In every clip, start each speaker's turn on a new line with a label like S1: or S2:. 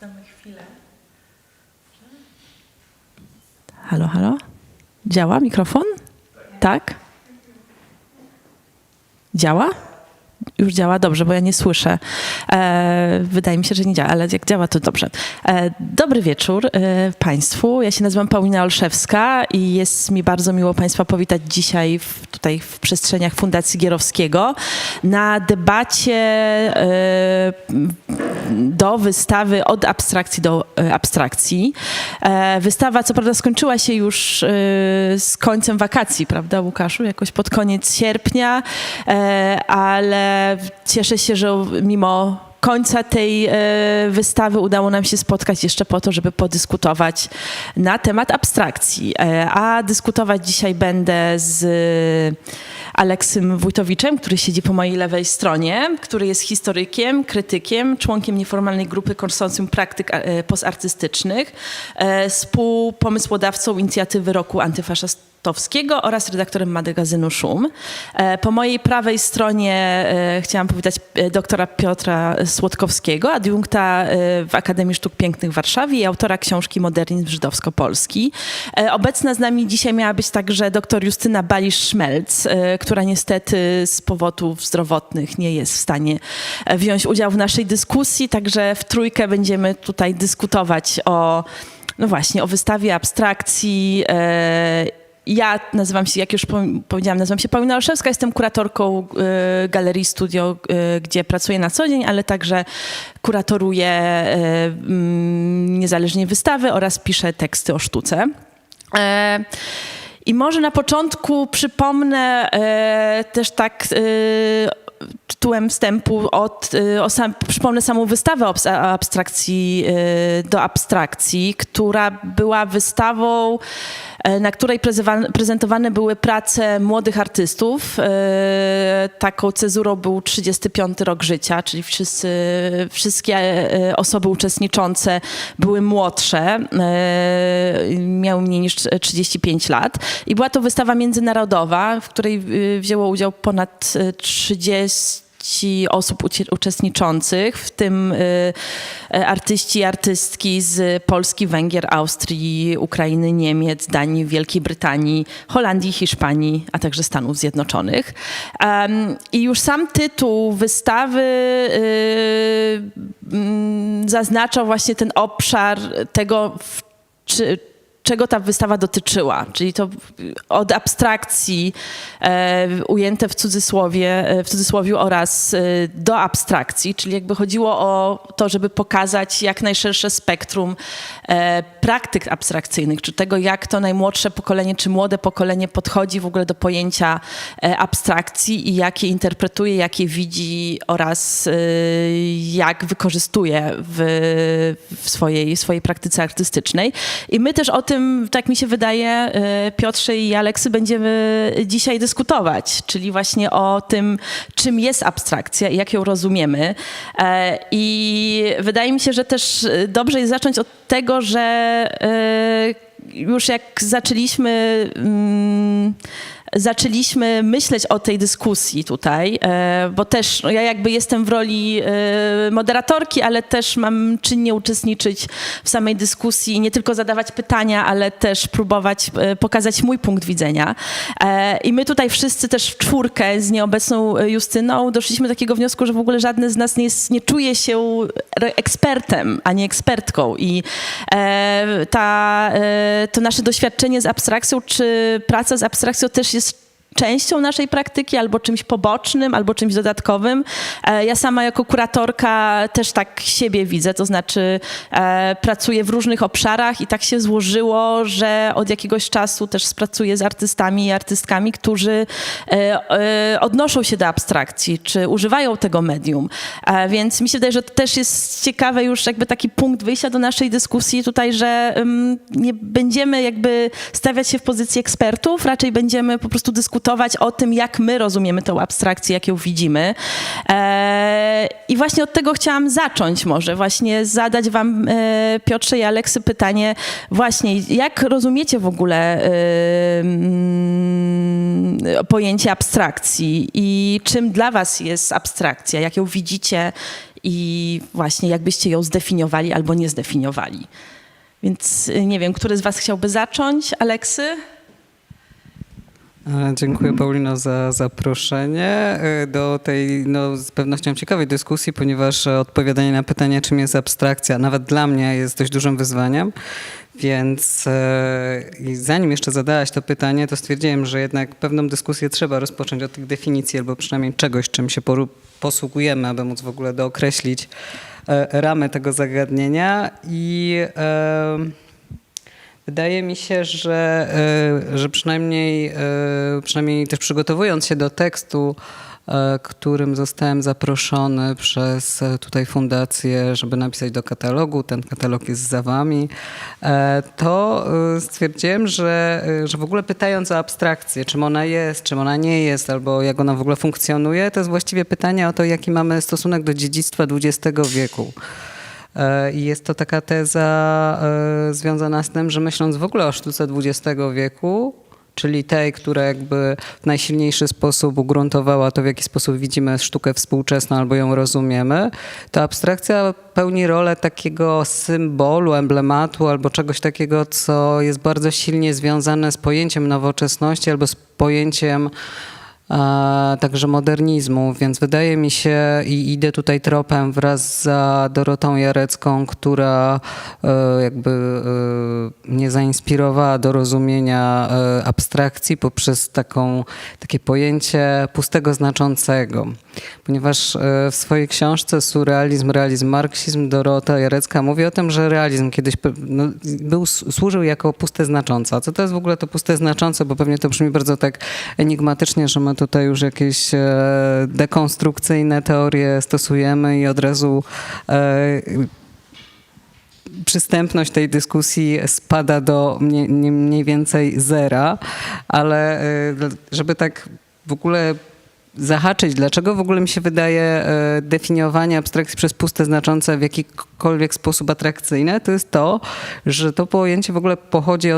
S1: Damy chwilę.
S2: Halo, halo? Działa mikrofon? Tak? Działa? Już działa? Dobrze, bo ja nie słyszę. Wydaje mi się, że nie działa, ale jak działa, to dobrze. Dobry wieczór Państwu. Ja się nazywam Paulina Olszewska i jest mi bardzo miło Państwa powitać dzisiaj tutaj w przestrzeniach Fundacji Gierowskiego na debacie do wystawy Od abstrakcji do abstrakcji. Wystawa co prawda skończyła się już z końcem wakacji, prawda Łukaszu? Jakoś pod koniec sierpnia, ale cieszę się, że mimo końca tej wystawy udało nam się spotkać jeszcze po to, żeby podyskutować na temat abstrakcji. A dyskutować dzisiaj będę z Aleksym Wójtowiczem, który siedzi po mojej lewej stronie, który jest historykiem, krytykiem, członkiem nieformalnej grupy konsorcjum praktyk postartystycznych, współpomysłodawcą inicjatywy Roku Antyfaszystowskiego oraz redaktorem magazynu Szum. Po mojej prawej stronie chciałam powitać doktora Piotra Słodkowskiego, adiunkta w Akademii Sztuk Pięknych w Warszawie i autora książki Modernizm żydowsko-polski. Obecna z nami dzisiaj miała być także dr Justyna Balisz-Szmelc, która niestety z powodów zdrowotnych nie jest w stanie wziąć udziału w naszej dyskusji, także w trójkę będziemy tutaj dyskutować o, no właśnie, o wystawie abstrakcji. Ja nazywam się, jak już powiedziałam, nazywam się Paulina Olszewska, jestem kuratorką Galerii Studio, gdzie pracuję na co dzień, ale także kuratoruję niezależnie wystawy oraz piszę teksty o sztuce. I może na początku przypomnę też tak tytułem wstępu przypomnę samą wystawę o abstrakcji do abstrakcji, która była wystawą, na której prezentowane były prace młodych artystów. Taką cezurą był 35 rok życia, czyli wszystkie osoby uczestniczące były młodsze, miały mniej niż 35 lat. I była to wystawa międzynarodowa, w której wzięło udział ponad 30 osób uczestniczących, w tym artyści i artystki z Polski, Węgier, Austrii, Ukrainy, Niemiec, Danii, Wielkiej Brytanii, Holandii, Hiszpanii, a także Stanów Zjednoczonych. I już sam tytuł wystawy zaznaczał właśnie ten obszar tego, czego ta wystawa dotyczyła, czyli to od abstrakcji ujęte w cudzysłowie oraz do abstrakcji, czyli jakby chodziło o to, żeby pokazać jak najszersze spektrum praktyk abstrakcyjnych, czy tego, jak to najmłodsze pokolenie, czy młode pokolenie podchodzi w ogóle do pojęcia abstrakcji i jak je interpretuje, jak je widzi oraz jak wykorzystuje w swojej praktyce artystycznej. I my też o tym, tak mi się wydaje, Piotrze i Aleksy, będziemy dzisiaj dyskutować, czyli właśnie o tym, czym jest abstrakcja i jak ją rozumiemy. I wydaje mi się, że też dobrze jest zacząć od tego, że już jak zaczęliśmy myśleć o tej dyskusji tutaj, bo też ja jakby jestem w roli moderatorki, ale też mam czynnie uczestniczyć w samej dyskusji i nie tylko zadawać pytania, ale też próbować pokazać mój punkt widzenia. I my tutaj wszyscy też w czwórkę z nieobecną Justyną doszliśmy do takiego wniosku, że w ogóle żadne z nas nie czuje się ekspertem, ani ekspertką. I to nasze doświadczenie z abstrakcją, czy praca z abstrakcją też jest częścią naszej praktyki, albo czymś pobocznym, albo czymś dodatkowym. Ja sama jako kuratorka też tak siebie widzę, to znaczy pracuję w różnych obszarach i tak się złożyło, że od jakiegoś czasu też pracuję z artystami i artystkami, którzy odnoszą się do abstrakcji, czy używają tego medium. Więc mi się wydaje, że to też jest ciekawe już jakby taki punkt wyjścia do naszej dyskusji tutaj, że nie będziemy jakby stawiać się w pozycji ekspertów, raczej będziemy po prostu dyskutować o tym, jak my rozumiemy tę abstrakcję, jak ją widzimy. I właśnie od tego chciałam zacząć może, właśnie zadać wam, Piotrze i Aleksy, pytanie właśnie, jak rozumiecie w ogóle pojęcie abstrakcji i czym dla was jest abstrakcja, jak ją widzicie i właśnie jakbyście ją zdefiniowali albo nie zdefiniowali. Więc nie wiem, który z was chciałby zacząć? Aleksy?
S1: Dziękuję, Paulino, za zaproszenie do tej z pewnością ciekawej dyskusji, ponieważ odpowiadanie na pytanie, czym jest abstrakcja, nawet dla mnie jest dość dużym wyzwaniem. Więc zanim jeszcze zadałaś to pytanie, to stwierdziłem, że jednak pewną dyskusję trzeba rozpocząć od tych definicji, albo przynajmniej czegoś, czym się posługujemy, aby móc w ogóle dookreślić ramy tego zagadnienia. I wydaje mi się, że przynajmniej też przygotowując się do tekstu, którym zostałem zaproszony przez tutaj fundację, żeby napisać do katalogu, ten katalog jest za wami, to stwierdziłem, że w ogóle pytając o abstrakcję, czym ona jest, czym ona nie jest, albo jak ona w ogóle funkcjonuje, to jest właściwie pytanie o to, jaki mamy stosunek do dziedzictwa XX wieku. I jest to taka teza związana z tym, że myśląc w ogóle o sztuce XX wieku, czyli tej, która jakby w najsilniejszy sposób ugruntowała to, w jaki sposób widzimy sztukę współczesną albo ją rozumiemy, to abstrakcja pełni rolę takiego symbolu, emblematu albo czegoś takiego, co jest bardzo silnie związane z pojęciem nowoczesności albo z pojęciem także modernizmu, więc wydaje mi się i idę tutaj tropem wraz z Dorotą Jarecką, która jakby mnie zainspirowała do rozumienia abstrakcji poprzez takie pojęcie pustego znaczącego. Ponieważ w swojej książce Surrealizm, realizm, marksizm Dorota Jarecka mówi o tym, że realizm kiedyś służył jako puste znaczące. A co to jest w ogóle to puste znaczące? Bo pewnie to brzmi bardzo tak enigmatycznie, że my tutaj już jakieś dekonstrukcyjne teorie stosujemy i od razu przystępność tej dyskusji spada do mniej więcej zera, ale żeby tak w ogóle zahaczyć, dlaczego w ogóle mi się wydaje definiowanie abstrakcji przez puste znaczące w jakikolwiek sposób atrakcyjne, to jest to, że to pojęcie w ogóle pochodzi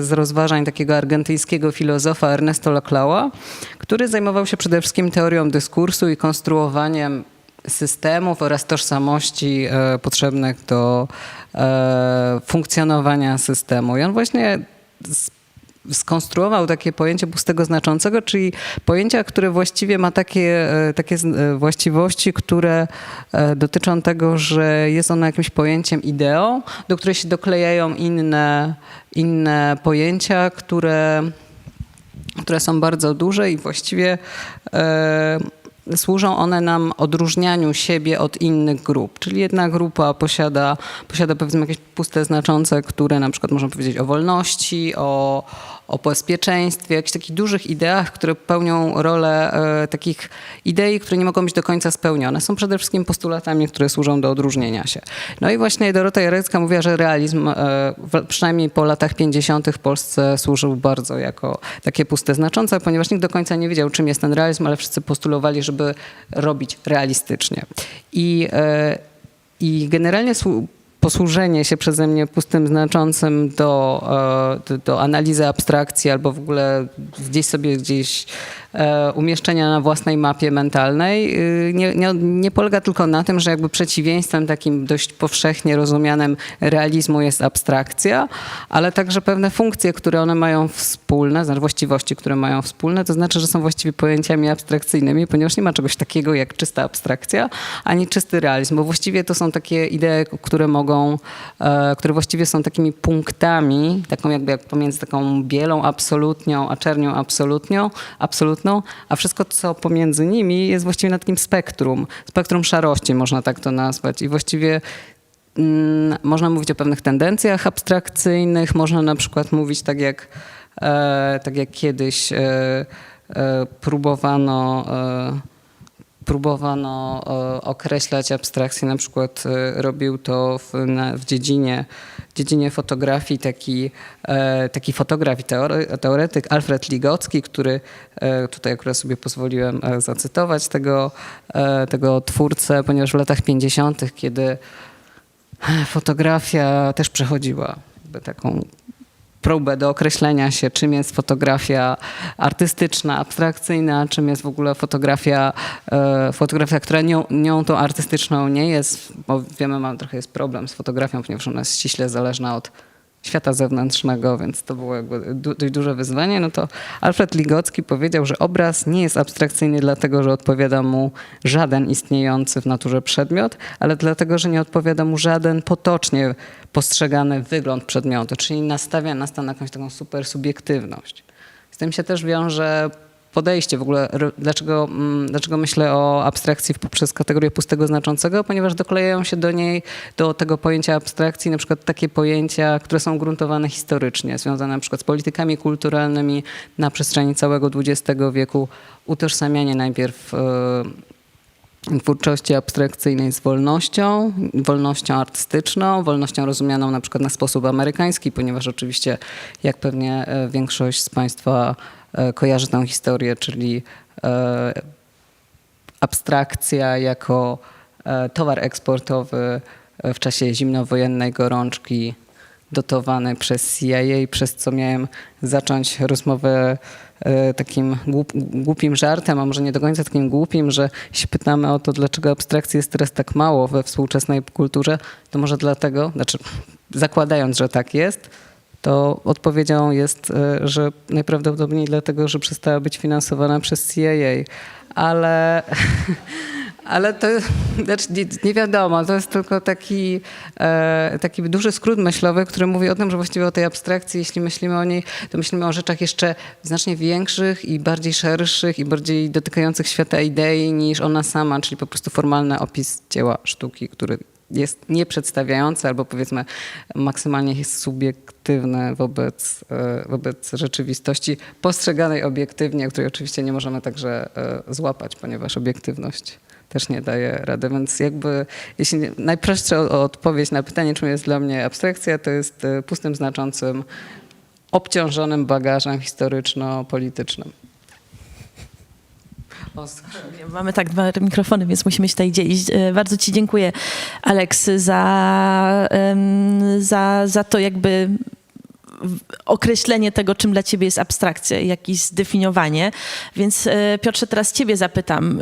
S1: z rozważań takiego argentyńskiego filozofa Ernesto Laclaua, który zajmował się przede wszystkim teorią dyskursu i konstruowaniem systemów oraz tożsamości potrzebnych do funkcjonowania systemu. I on właśnie skonstruował takie pojęcie pustego znaczącego, czyli pojęcia, które właściwie ma takie właściwości, które dotyczą tego, że jest ono jakimś pojęciem, ideą, do której się doklejają inne pojęcia, które są bardzo duże i właściwie służą one nam odróżnianiu siebie od innych grup. Czyli jedna grupa posiada powiedzmy jakieś puste znaczące, które na przykład można powiedzieć o wolności, o bezpieczeństwie, jakichś takich dużych ideach, które pełnią rolę takich idei, które nie mogą być do końca spełnione. Są przede wszystkim postulatami, które służą do odróżnienia się. No i właśnie Dorota Jarecka mówiła, że realizm przynajmniej po latach 50. w Polsce służył bardzo jako takie puste znaczące, ponieważ nikt do końca nie wiedział, czym jest ten realizm, ale wszyscy postulowali, żeby robić realistycznie. I generalnie posłużenie się przeze mnie pustym znaczącym do analizy abstrakcji albo w ogóle gdzieś umieszczenia na własnej mapie mentalnej nie polega tylko na tym, że jakby przeciwieństwem takim dość powszechnie rozumianym realizmu jest abstrakcja, ale także pewne funkcje, które one mają wspólne, znaczy właściwości, które mają wspólne, to znaczy, że są właściwie pojęciami abstrakcyjnymi, ponieważ nie ma czegoś takiego jak czysta abstrakcja, ani czysty realizm, bo właściwie to są takie idee, które właściwie są takimi punktami, taką jak pomiędzy taką bielą absolutnią, a czernią absolutną, a wszystko, co pomiędzy nimi jest właściwie na takim spektrum szarości, można tak to nazwać. I właściwie można mówić o pewnych tendencjach abstrakcyjnych, można na przykład mówić tak jak kiedyś próbowano określać abstrakcję, na przykład robił to w dziedzinie fotografii taki fotograf i teoretyk Alfred Ligocki, który tutaj akurat sobie pozwoliłem zacytować tego twórcę, ponieważ w latach 50., kiedy fotografia też przechodziła taką próbę do określenia się, czym jest fotografia artystyczna, abstrakcyjna, czym jest w ogóle fotografia, która nią tą artystyczną nie jest, bo wiemy, trochę jest problem z fotografią, ponieważ ona jest ściśle zależna od świata zewnętrznego, więc to było jakby dość duże wyzwanie. No to Alfred Ligocki powiedział, że obraz nie jest abstrakcyjny dlatego, że odpowiada mu żaden istniejący w naturze przedmiot, ale dlatego, że nie odpowiada mu żaden potocznie postrzegany wygląd przedmiotu, czyli nastawia nas na jakąś taką super subiektywność. Z tym się też wiąże podejście w ogóle, dlaczego myślę o abstrakcji poprzez kategorię pustego znaczącego, ponieważ doklejają się do tego pojęcia abstrakcji na przykład takie pojęcia, które są gruntowane historycznie, związane na przykład z politykami kulturalnymi na przestrzeni całego XX wieku, utożsamianie najpierw twórczości abstrakcyjnej z wolnością artystyczną, wolnością rozumianą na przykład na sposób amerykański, ponieważ oczywiście, jak pewnie większość z Państwa kojarzy tę historię, czyli abstrakcja jako towar eksportowy w czasie zimnowojennej gorączki dotowany przez CIA, przez co miałem zacząć rozmowę takim głupim żartem, a może nie do końca takim głupim, że się pytamy o to, dlaczego abstrakcji jest teraz tak mało we współczesnej kulturze, to może dlatego, zakładając, że tak jest, to odpowiedzią jest, że najprawdopodobniej dlatego, że przestała być finansowana przez CIA. Ale to nie wiadomo, to jest tylko taki duży skrót myślowy, który mówi o tym, że właściwie o tej abstrakcji, jeśli myślimy o niej, to myślimy o rzeczach jeszcze znacznie większych i bardziej szerszych i bardziej dotykających świata idei niż ona sama, czyli po prostu formalny opis dzieła sztuki, który jest nieprzedstawiający albo powiedzmy maksymalnie jest subiektywny wobec rzeczywistości postrzeganej obiektywnie, której oczywiście nie możemy także złapać, ponieważ obiektywność też nie daje rady. Więc jakby jeśli najprostsza odpowiedź na pytanie, czym jest dla mnie abstrakcja, to jest pustym znaczącym, obciążonym bagażem historyczno-politycznym.
S2: Mamy tak 2 mikrofony, więc musimy się tutaj dzielić. Bardzo Ci dziękuję, Aleks, za to jakby określenie tego, czym dla Ciebie jest abstrakcja, jakieś zdefiniowanie. Więc Piotrze, teraz Ciebie zapytam.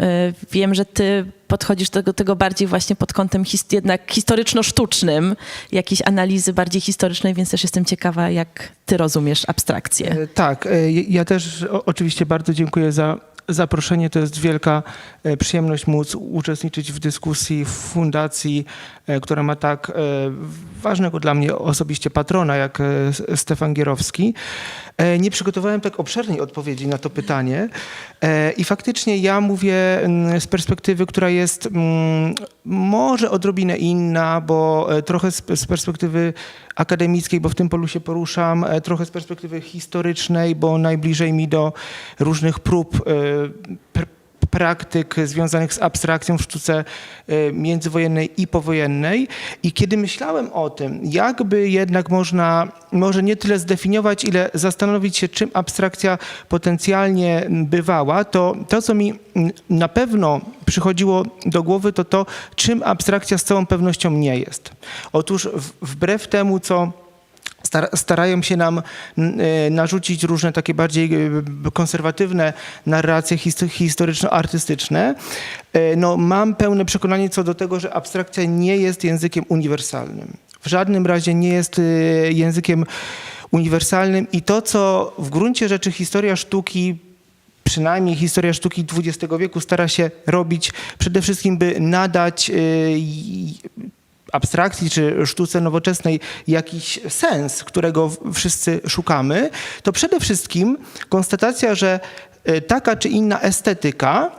S2: Wiem, że Ty podchodzisz do tego bardziej właśnie pod kątem jednak historyczno-sztucznym, jakiejś analizy bardziej historycznej, więc też jestem ciekawa, jak Ty rozumiesz abstrakcję.
S3: Tak, ja też oczywiście bardzo dziękuję za zaproszenie. To jest wielka przyjemność móc uczestniczyć w dyskusji w fundacji, która ma tak ważnego dla mnie osobiście patrona jak Stefan Gierowski. Nie przygotowałem tak obszernej odpowiedzi na to pytanie i faktycznie ja mówię z perspektywy, która jest może odrobinę inna, bo trochę z perspektywy akademickiej, bo w tym polu się poruszam, trochę z perspektywy historycznej, bo najbliżej mi do różnych prób praktyk związanych z abstrakcją w sztuce międzywojennej i powojennej. I kiedy myślałem o tym, jakby jednak można może nie tyle zdefiniować, ile zastanowić się, czym abstrakcja potencjalnie bywała, to co mi na pewno przychodziło do głowy, to czym abstrakcja z całą pewnością nie jest. Otóż wbrew temu, co starają się nam narzucić różne takie bardziej konserwatywne narracje historyczno-artystyczne. No, mam pełne przekonanie co do tego, że abstrakcja nie jest językiem uniwersalnym. W żadnym razie nie jest językiem uniwersalnym i to, co w gruncie rzeczy historia sztuki, przynajmniej historia sztuki XX wieku stara się robić, przede wszystkim by nadać abstrakcji czy sztuce nowoczesnej jakiś sens, którego wszyscy szukamy, to przede wszystkim konstatacja, że taka czy inna estetyka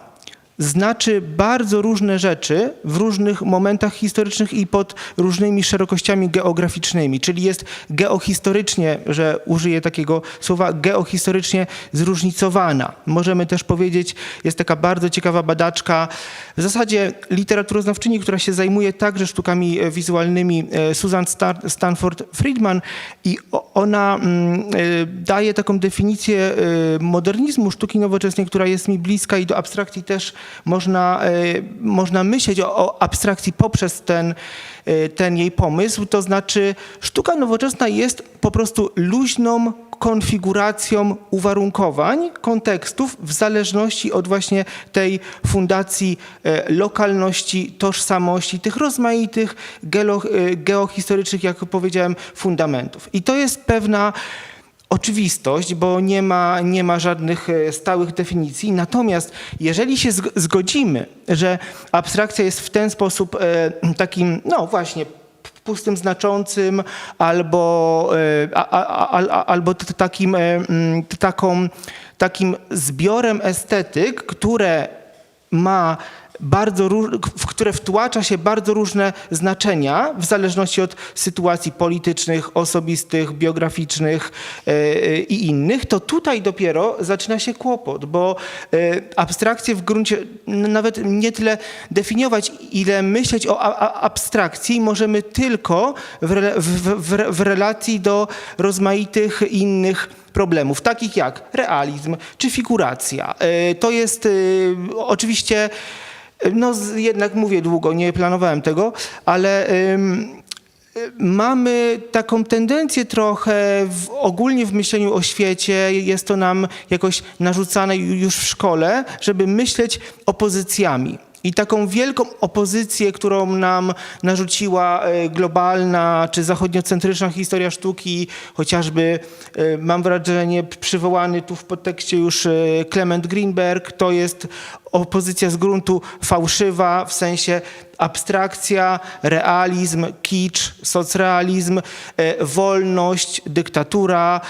S3: znaczy bardzo różne rzeczy w różnych momentach historycznych i pod różnymi szerokościami geograficznymi, czyli jest geohistorycznie, że użyję takiego słowa, geohistorycznie zróżnicowana. Możemy też powiedzieć, jest taka bardzo ciekawa badaczka, w zasadzie literaturoznawczyni, która się zajmuje także sztukami wizualnymi, Susan Stanford Friedman, i ona daje taką definicję modernizmu, sztuki nowoczesnej, która jest mi bliska i do abstrakcji też można myśleć o abstrakcji poprzez ten jej pomysł, to znaczy sztuka nowoczesna jest po prostu luźną konfiguracją uwarunkowań, kontekstów w zależności od właśnie tej fundacji lokalności, tożsamości, tych rozmaitych geohistorycznych, jak powiedziałem, fundamentów. I to jest pewna oczywistość, bo nie ma żadnych stałych definicji. Natomiast jeżeli się zgodzimy, że abstrakcja jest w ten sposób takim, no właśnie, pustym, znaczącym, albo takim zbiorem estetyk, w które wtłacza się bardzo różne znaczenia w zależności od sytuacji politycznych, osobistych, biograficznych i innych, to tutaj dopiero zaczyna się kłopot, bo abstrakcję w gruncie nawet nie tyle definiować, ile myśleć o abstrakcji możemy tylko w relacji do rozmaitych innych problemów, takich jak realizm czy figuracja. To jest oczywiście, no jednak mówię długo, nie planowałem tego, ale mamy taką tendencję trochę ogólnie w myśleniu o świecie, jest to nam jakoś narzucane już w szkole, żeby myśleć opozycjami. I taką wielką opozycję, którą nam narzuciła globalna czy zachodniocentryczna historia sztuki, chociażby mam wrażenie przywołany tu w podtekście już Clement Greenberg, to jest opozycja z gruntu fałszywa, w sensie abstrakcja, realizm, kicz, socrealizm, wolność, dyktatura,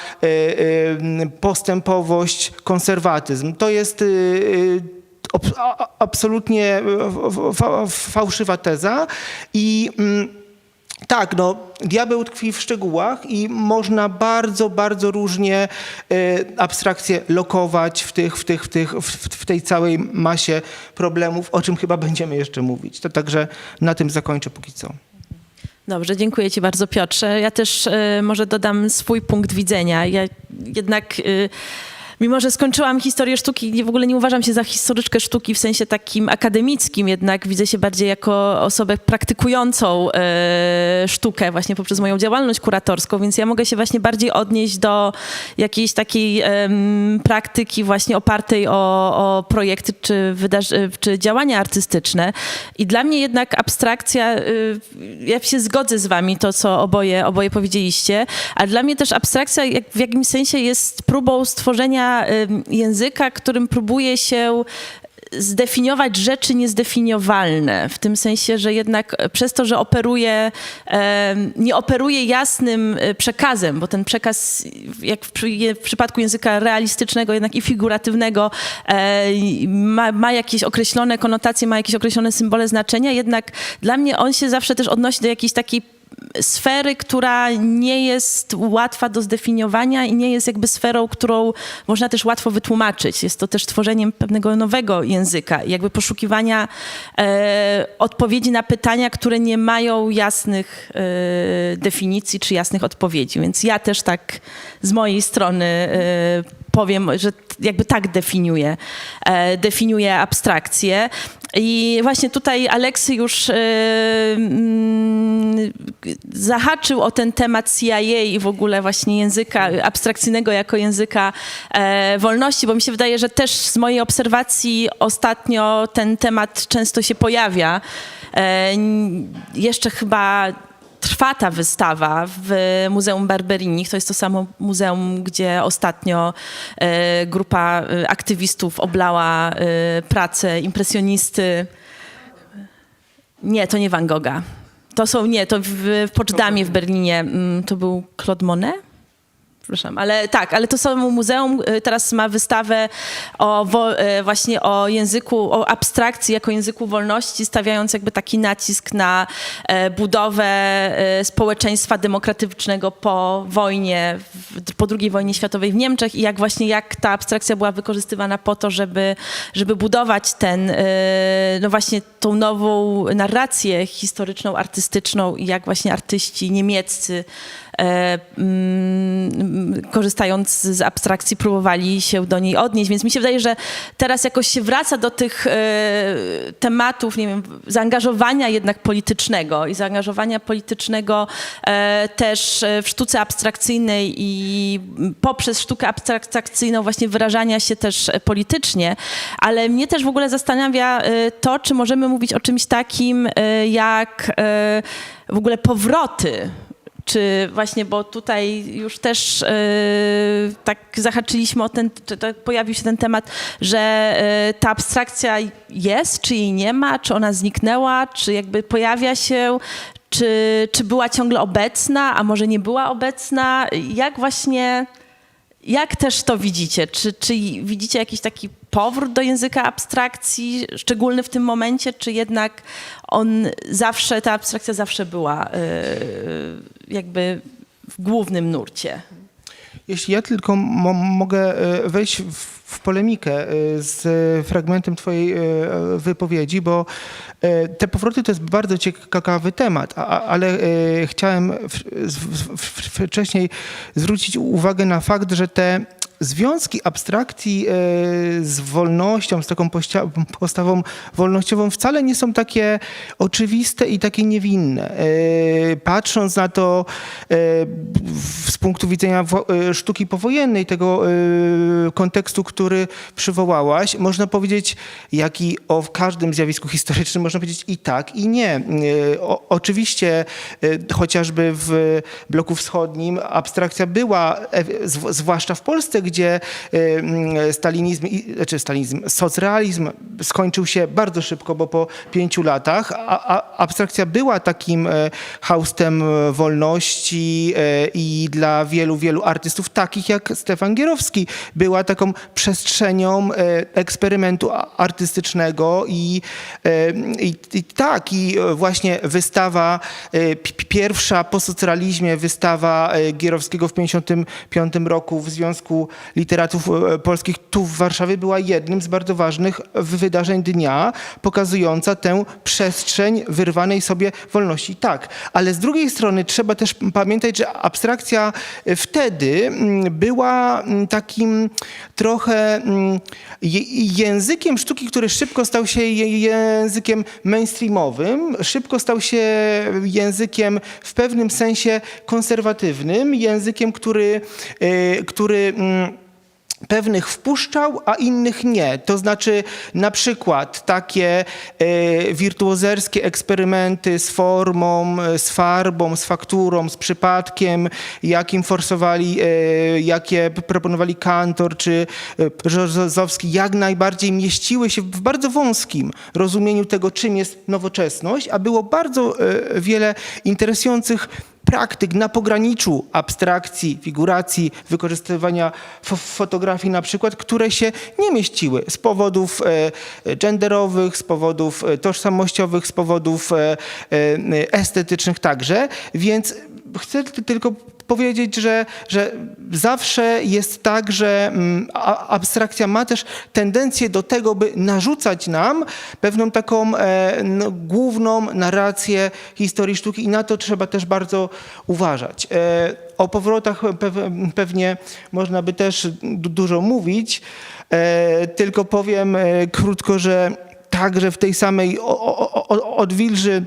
S3: postępowość, konserwatyzm. To jest absolutnie fałszywa teza i tak, no, diabeł tkwi w szczegółach i można bardzo, bardzo różnie abstrakcję lokować w tej całej masie problemów, o czym chyba będziemy jeszcze mówić. To także na tym zakończę póki co.
S2: Dobrze, dziękuję ci bardzo, Piotrze. Ja też może dodam swój punkt widzenia. Ja jednak mimo że skończyłam historię sztuki, w ogóle nie uważam się za historyczkę sztuki w sensie takim akademickim, jednak widzę się bardziej jako osobę praktykującą sztukę właśnie poprzez moją działalność kuratorską, więc ja mogę się właśnie bardziej odnieść do jakiejś takiej praktyki właśnie opartej o projekty czy działania artystyczne. I dla mnie jednak abstrakcja, ja się zgodzę z wami, to co oboje powiedzieliście, a dla mnie też abstrakcja w jakimś sensie jest próbą stworzenia języka, którym próbuje się zdefiniować rzeczy niezdefiniowalne. W tym sensie, że jednak przez to, że nie operuje jasnym przekazem, bo ten przekaz, jak w przypadku języka realistycznego, jednak i figuratywnego, ma jakieś określone konotacje, ma jakieś określone symbole znaczenia, jednak dla mnie on się zawsze też odnosi do jakiejś takiej sfery, która nie jest łatwa do zdefiniowania i nie jest jakby sferą, którą można też łatwo wytłumaczyć. Jest to też tworzeniem pewnego nowego języka, jakby poszukiwania odpowiedzi na pytania, które nie mają jasnych definicji czy jasnych odpowiedzi. Więc ja też tak z mojej strony powiem, że jakby tak definiuję abstrakcję. I właśnie tutaj Aleksy już zahaczył o ten temat CIA i w ogóle właśnie języka abstrakcyjnego jako języka wolności, bo mi się wydaje, że też z mojej obserwacji ostatnio ten temat często się pojawia. Jeszcze chyba trwa ta wystawa w Muzeum Barberini. To jest to samo muzeum, gdzie ostatnio grupa aktywistów oblała pracę impresjonisty. Nie, to nie Van Gogha. To w Poczdamie w Berlinie. To był Claude Monet? Przepraszam, ale to samo muzeum teraz ma wystawę właśnie o języku, o abstrakcji jako języku wolności, stawiając jakby taki nacisk na budowę społeczeństwa demokratycznego po wojnie, po II wojnie światowej w Niemczech i jak ta abstrakcja była wykorzystywana po to, żeby budować no właśnie tą nową narrację historyczną, artystyczną i jak właśnie artyści niemieccy korzystając z abstrakcji, próbowali się do niej odnieść. Więc mi się wydaje, że teraz jakoś się wraca do tych tematów, nie wiem, zaangażowania jednak politycznego i zaangażowania politycznego też w sztuce abstrakcyjnej i poprzez sztukę abstrakcyjną właśnie wyrażania się też politycznie, ale mnie też w ogóle zastanawia to, czy możemy mówić o czymś takim jak w ogóle powroty. Czy właśnie, bo tutaj już też tak zahaczyliśmy o ten, czy tak pojawił się ten temat, że ta abstrakcja jest, czy jej nie ma, czy ona zniknęła, czy jakby pojawia się, czy była ciągle obecna, a może nie była obecna. Jak też to widzicie? Czy widzicie jakiś taki powrót do języka abstrakcji, szczególny w tym momencie, czy jednak ta abstrakcja zawsze była jakby w głównym nurcie?
S3: Jeśli ja tylko mogę wejść w polemikę z fragmentem twojej wypowiedzi, bo te powroty to jest bardzo ciekawy temat, ale chciałem wcześniej zwrócić uwagę na fakt, że te związki abstrakcji z wolnością, z taką postawą wolnościową wcale nie są takie oczywiste i takie niewinne. Patrząc na to z punktu widzenia sztuki powojennej, tego kontekstu, który przywołałaś, można powiedzieć, jak i o każdym zjawisku historycznym, można powiedzieć i tak, i nie. Oczywiście chociażby w bloku wschodnim abstrakcja była, zwłaszcza w Polsce, gdzie socrealizm skończył się bardzo szybko, bo po 5 latach, a abstrakcja była takim haustem wolności i dla wielu artystów, takich jak Stefan Gierowski, była taką przestrzenią eksperymentu artystycznego i właśnie wystawa, pierwsza po socrealizmie wystawa Gierowskiego w 1955 roku w Związku Literatów Polskich tu w Warszawie była jednym z bardzo ważnych wydarzeń dnia, pokazująca tę przestrzeń wyrwanej sobie wolności. Tak, ale z drugiej strony trzeba też pamiętać, że abstrakcja wtedy była takim trochę językiem sztuki, który szybko stał się językiem mainstreamowym, szybko stał się językiem w pewnym sensie konserwatywnym, językiem, który pewnych wpuszczał, a innych nie. To znaczy na przykład takie wirtuozerskie eksperymenty z formą, z farbą, z fakturą, z przypadkiem, jakie proponowali Kantor czy Brzozowski, jak najbardziej mieściły się w bardzo wąskim rozumieniu tego, czym jest nowoczesność, a było bardzo wiele interesujących praktyk na pograniczu abstrakcji, figuracji, wykorzystywania fotografii na przykład, które się nie mieściły z powodów genderowych, z powodów tożsamościowych, z powodów estetycznych także, więc chcę tylko powiedzieć, że zawsze jest tak, że abstrakcja ma też tendencję do tego, by narzucać nam pewną taką główną narrację historii sztuki i na to trzeba też bardzo uważać. O powrotach pewnie można by też dużo mówić, tylko powiem krótko, że także w tej samej odwilży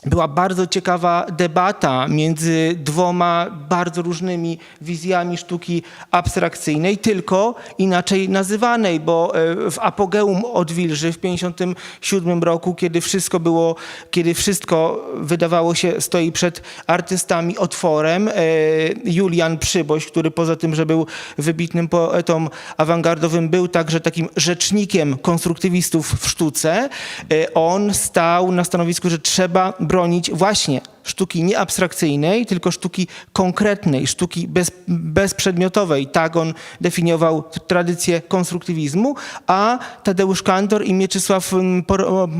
S3: była bardzo ciekawa debata między dwoma bardzo różnymi wizjami sztuki abstrakcyjnej, tylko inaczej nazywanej, bo w apogeum odwilży w 1957 roku, kiedy wszystko wydawało się stoi przed artystami otworem, Julian Przyboś, który poza tym, że był wybitnym poetą awangardowym, był także takim rzecznikiem konstruktywistów w sztuce, on stał na stanowisku, że trzeba bronić właśnie sztuki nie abstrakcyjnej, tylko sztuki konkretnej, sztuki bezprzedmiotowej. Tak on definiował tradycję konstruktywizmu, a Tadeusz Kantor i Mieczysław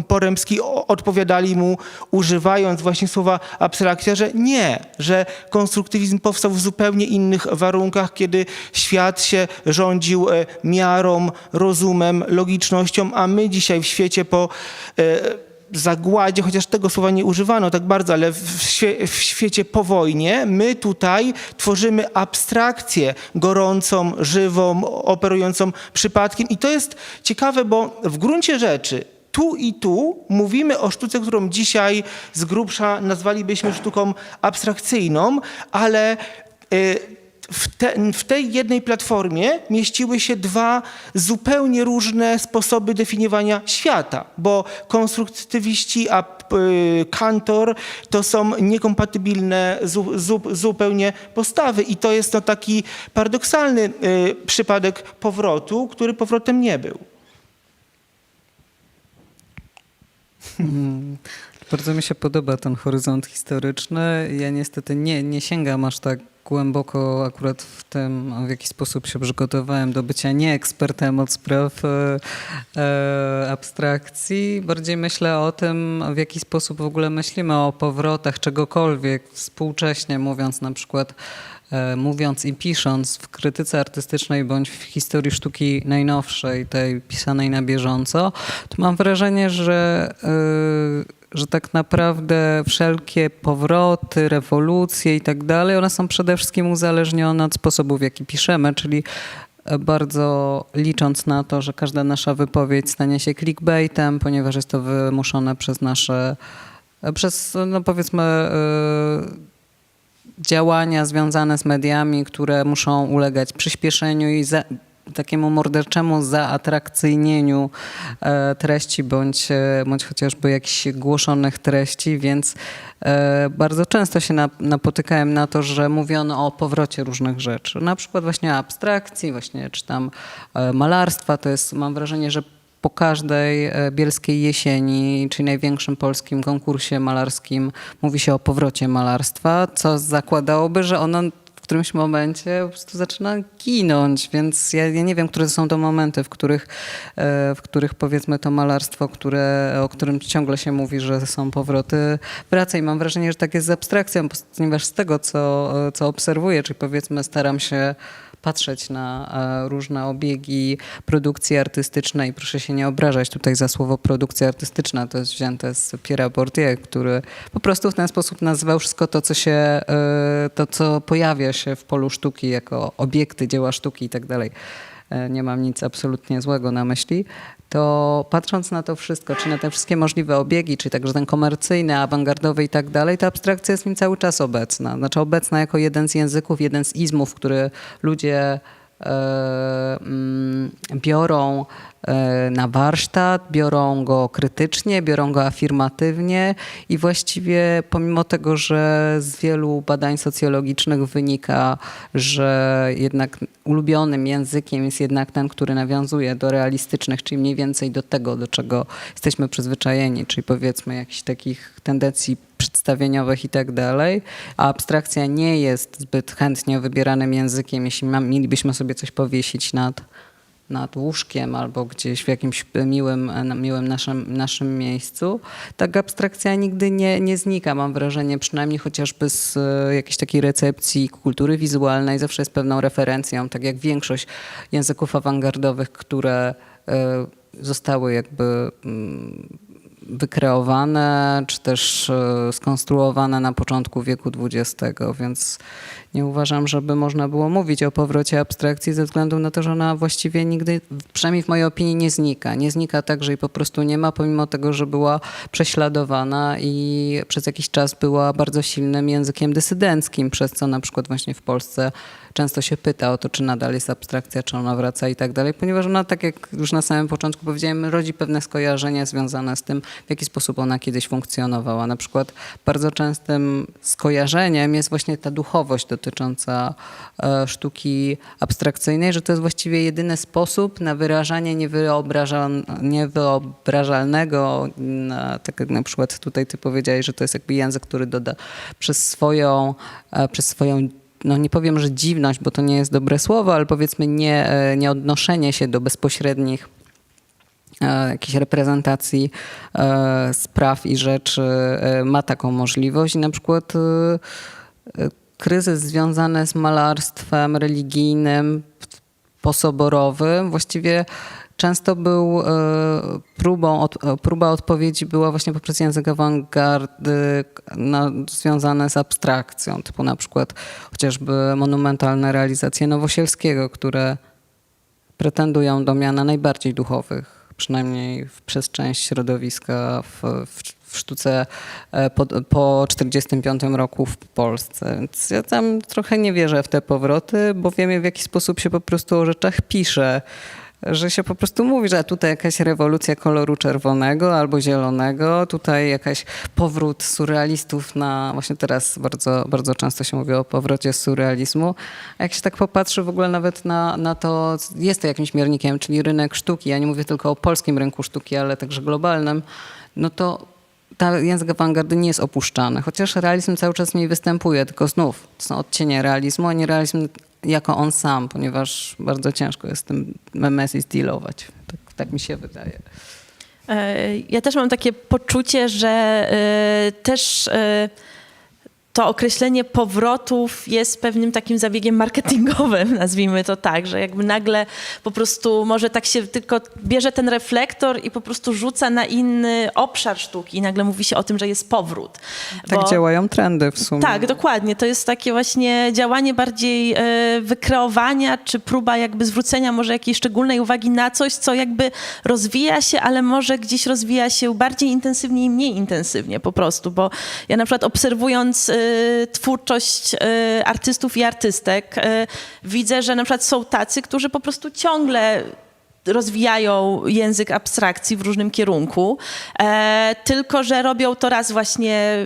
S3: Poremski odpowiadali mu, używając właśnie słowa abstrakcja, że nie, że konstruktywizm powstał w zupełnie innych warunkach, kiedy świat się rządził miarą, rozumem, logicznością, a my dzisiaj w świecie po zagładzie, chociaż tego słowa nie używano tak bardzo, ale w świecie po wojnie my tutaj tworzymy abstrakcję gorącą, żywą, operującą przypadkiem. I to jest ciekawe, bo w gruncie rzeczy tu i tu mówimy o sztuce, którą dzisiaj z grubsza nazwalibyśmy sztuką abstrakcyjną, ale w tej jednej platformie mieściły się dwa zupełnie różne sposoby definiowania świata, bo konstruktywiści a Kantor to są niekompatybilne zupełnie postawy i to jest taki paradoksalny przypadek powrotu, który powrotem nie był.
S1: Bardzo mi się podoba ten horyzont historyczny. Ja niestety nie sięgam aż tak głęboko akurat w tym, w jaki sposób się przygotowałem do bycia nie ekspertem od spraw abstrakcji. Bardziej myślę o tym, w jaki sposób w ogóle myślimy o powrotach czegokolwiek współcześnie, mówiąc na przykład mówiąc i pisząc w krytyce artystycznej bądź w historii sztuki najnowszej, tej pisanej na bieżąco, to mam wrażenie, że tak naprawdę wszelkie powroty, rewolucje i tak dalej, one są przede wszystkim uzależnione od sposobu, w jaki piszemy, czyli bardzo licząc na to, że każda nasza wypowiedź stanie się clickbaitem, ponieważ jest to wymuszone przez nasze, no powiedzmy, działania związane z mediami, które muszą ulegać przyspieszeniu i takiemu morderczemu zaatrakcyjnieniu treści bądź chociażby jakichś głoszonych treści, więc bardzo często się napotykałem na to, że mówiono o powrocie różnych rzeczy. Na przykład właśnie abstrakcji, właśnie czy tam malarstwa. To jest, mam wrażenie, że po każdej Bielskiej Jesieni, czyli największym polskim konkursie malarskim, mówi się o powrocie malarstwa, co zakładałoby, że ono w którymś momencie po prostu zaczyna ginąć, więc ja nie wiem, które są to momenty, w których powiedzmy to malarstwo, o którym ciągle się mówi, że są powroty, wraca i mam wrażenie, że tak jest z abstrakcją, ponieważ z tego, co obserwuję, czyli powiedzmy staram się patrzeć na różne obiegi produkcji artystycznej. Proszę się nie obrażać tutaj za słowo produkcja artystyczna. To jest wzięte z Pierre'a Bourdieu, który po prostu w ten sposób nazywał wszystko to, co pojawia się w polu sztuki jako obiekty, dzieła sztuki i tak dalej. Nie mam nic absolutnie złego na myśli. To patrząc na to wszystko, czy na te wszystkie możliwe obiegi, czy także ten komercyjny, awangardowy i tak dalej, ta abstrakcja jest w nim cały czas obecna. Znaczy obecna jako jeden z języków, jeden z izmów, który ludzie biorą na warsztat, biorą go krytycznie, biorą go afirmatywnie i właściwie pomimo tego, że z wielu badań socjologicznych wynika, że jednak ulubionym językiem jest jednak ten, który nawiązuje do realistycznych, czyli mniej więcej do tego, do czego jesteśmy przyzwyczajeni, czyli powiedzmy jakichś takich tendencji przedstawieniowych i tak dalej, a abstrakcja nie jest zbyt chętnie wybieranym językiem, jeśli mielibyśmy sobie coś powiesić nad łóżkiem albo gdzieś w jakimś miłym naszym miejscu. Tak abstrakcja nigdy nie znika, mam wrażenie, przynajmniej chociażby z jakiejś takiej recepcji kultury wizualnej, zawsze jest pewną referencją, tak jak większość języków awangardowych, które zostały jakby wykreowane, czy też skonstruowane na początku wieku XX, więc nie uważam, żeby można było mówić o powrocie abstrakcji ze względu na to, że ona właściwie nigdy, przynajmniej w mojej opinii, nie znika. Nie znika tak, że jej po prostu nie ma, pomimo tego, że była prześladowana i przez jakiś czas była bardzo silnym językiem dysydenckim, przez co na przykład właśnie w Polsce często się pyta o to, czy nadal jest abstrakcja, czy ona wraca i tak dalej, ponieważ ona, tak jak już na samym początku powiedziałem, rodzi pewne skojarzenia związane z tym, w jaki sposób ona kiedyś funkcjonowała. Na przykład bardzo częstym skojarzeniem jest właśnie ta duchowość dotycząca sztuki abstrakcyjnej, że to jest właściwie jedyny sposób na wyrażanie niewyobrażalnego, tak jak na przykład tutaj ty powiedziałeś, że to jest jakby język, który doda przez swoją no nie powiem, że dziwność, bo to nie jest dobre słowo, ale powiedzmy nie odnoszenie się do bezpośrednich jakiejś reprezentacji spraw i rzeczy ma taką możliwość. I na przykład kryzys związany z malarstwem religijnym, posoborowym, właściwie często był próba odpowiedzi była właśnie poprzez język awangardy związane z abstrakcją, typu na przykład chociażby monumentalne realizacje Nowosielskiego, które pretendują do miana najbardziej duchowych, przynajmniej przez część środowiska w sztuce po 1945 roku w Polsce. Więc ja tam trochę nie wierzę w te powroty, bo wiemy, w jaki sposób się po prostu o rzeczach pisze. Że się po prostu mówi, że tutaj jakaś rewolucja koloru czerwonego albo zielonego, tutaj jakaś powrót surrealistów właśnie teraz bardzo, bardzo często się mówi o powrocie surrealizmu. A jak się tak popatrzy w ogóle nawet na to, jest to jakimś miernikiem, czyli rynek sztuki, ja nie mówię tylko o polskim rynku sztuki, ale także globalnym, no to język awangardy nie jest opuszczany, chociaż realizm cały czas w niej występuje, tylko znów to są odcienie realizmu, a nie realizm jako on sam, ponieważ bardzo ciężko jest z tym Memezis dealować. Tak mi się wydaje.
S2: Ja też mam takie poczucie, że też to określenie powrotów jest pewnym takim zabiegiem marketingowym, nazwijmy to tak, że jakby nagle po prostu może tak się tylko bierze ten reflektor i po prostu rzuca na inny obszar sztuki i nagle mówi się o tym, że jest powrót.
S1: Tak działają trendy w sumie.
S2: Tak, dokładnie. To jest takie właśnie działanie bardziej wykreowania, czy próba jakby zwrócenia może jakiejś szczególnej uwagi na coś, co jakby rozwija się, ale może gdzieś rozwija się bardziej intensywnie i mniej intensywnie po prostu, bo ja na przykład obserwując twórczość artystów i artystek, widzę, że na przykład są tacy, którzy po prostu ciągle rozwijają język abstrakcji w różnym kierunku, tylko że robią to raz właśnie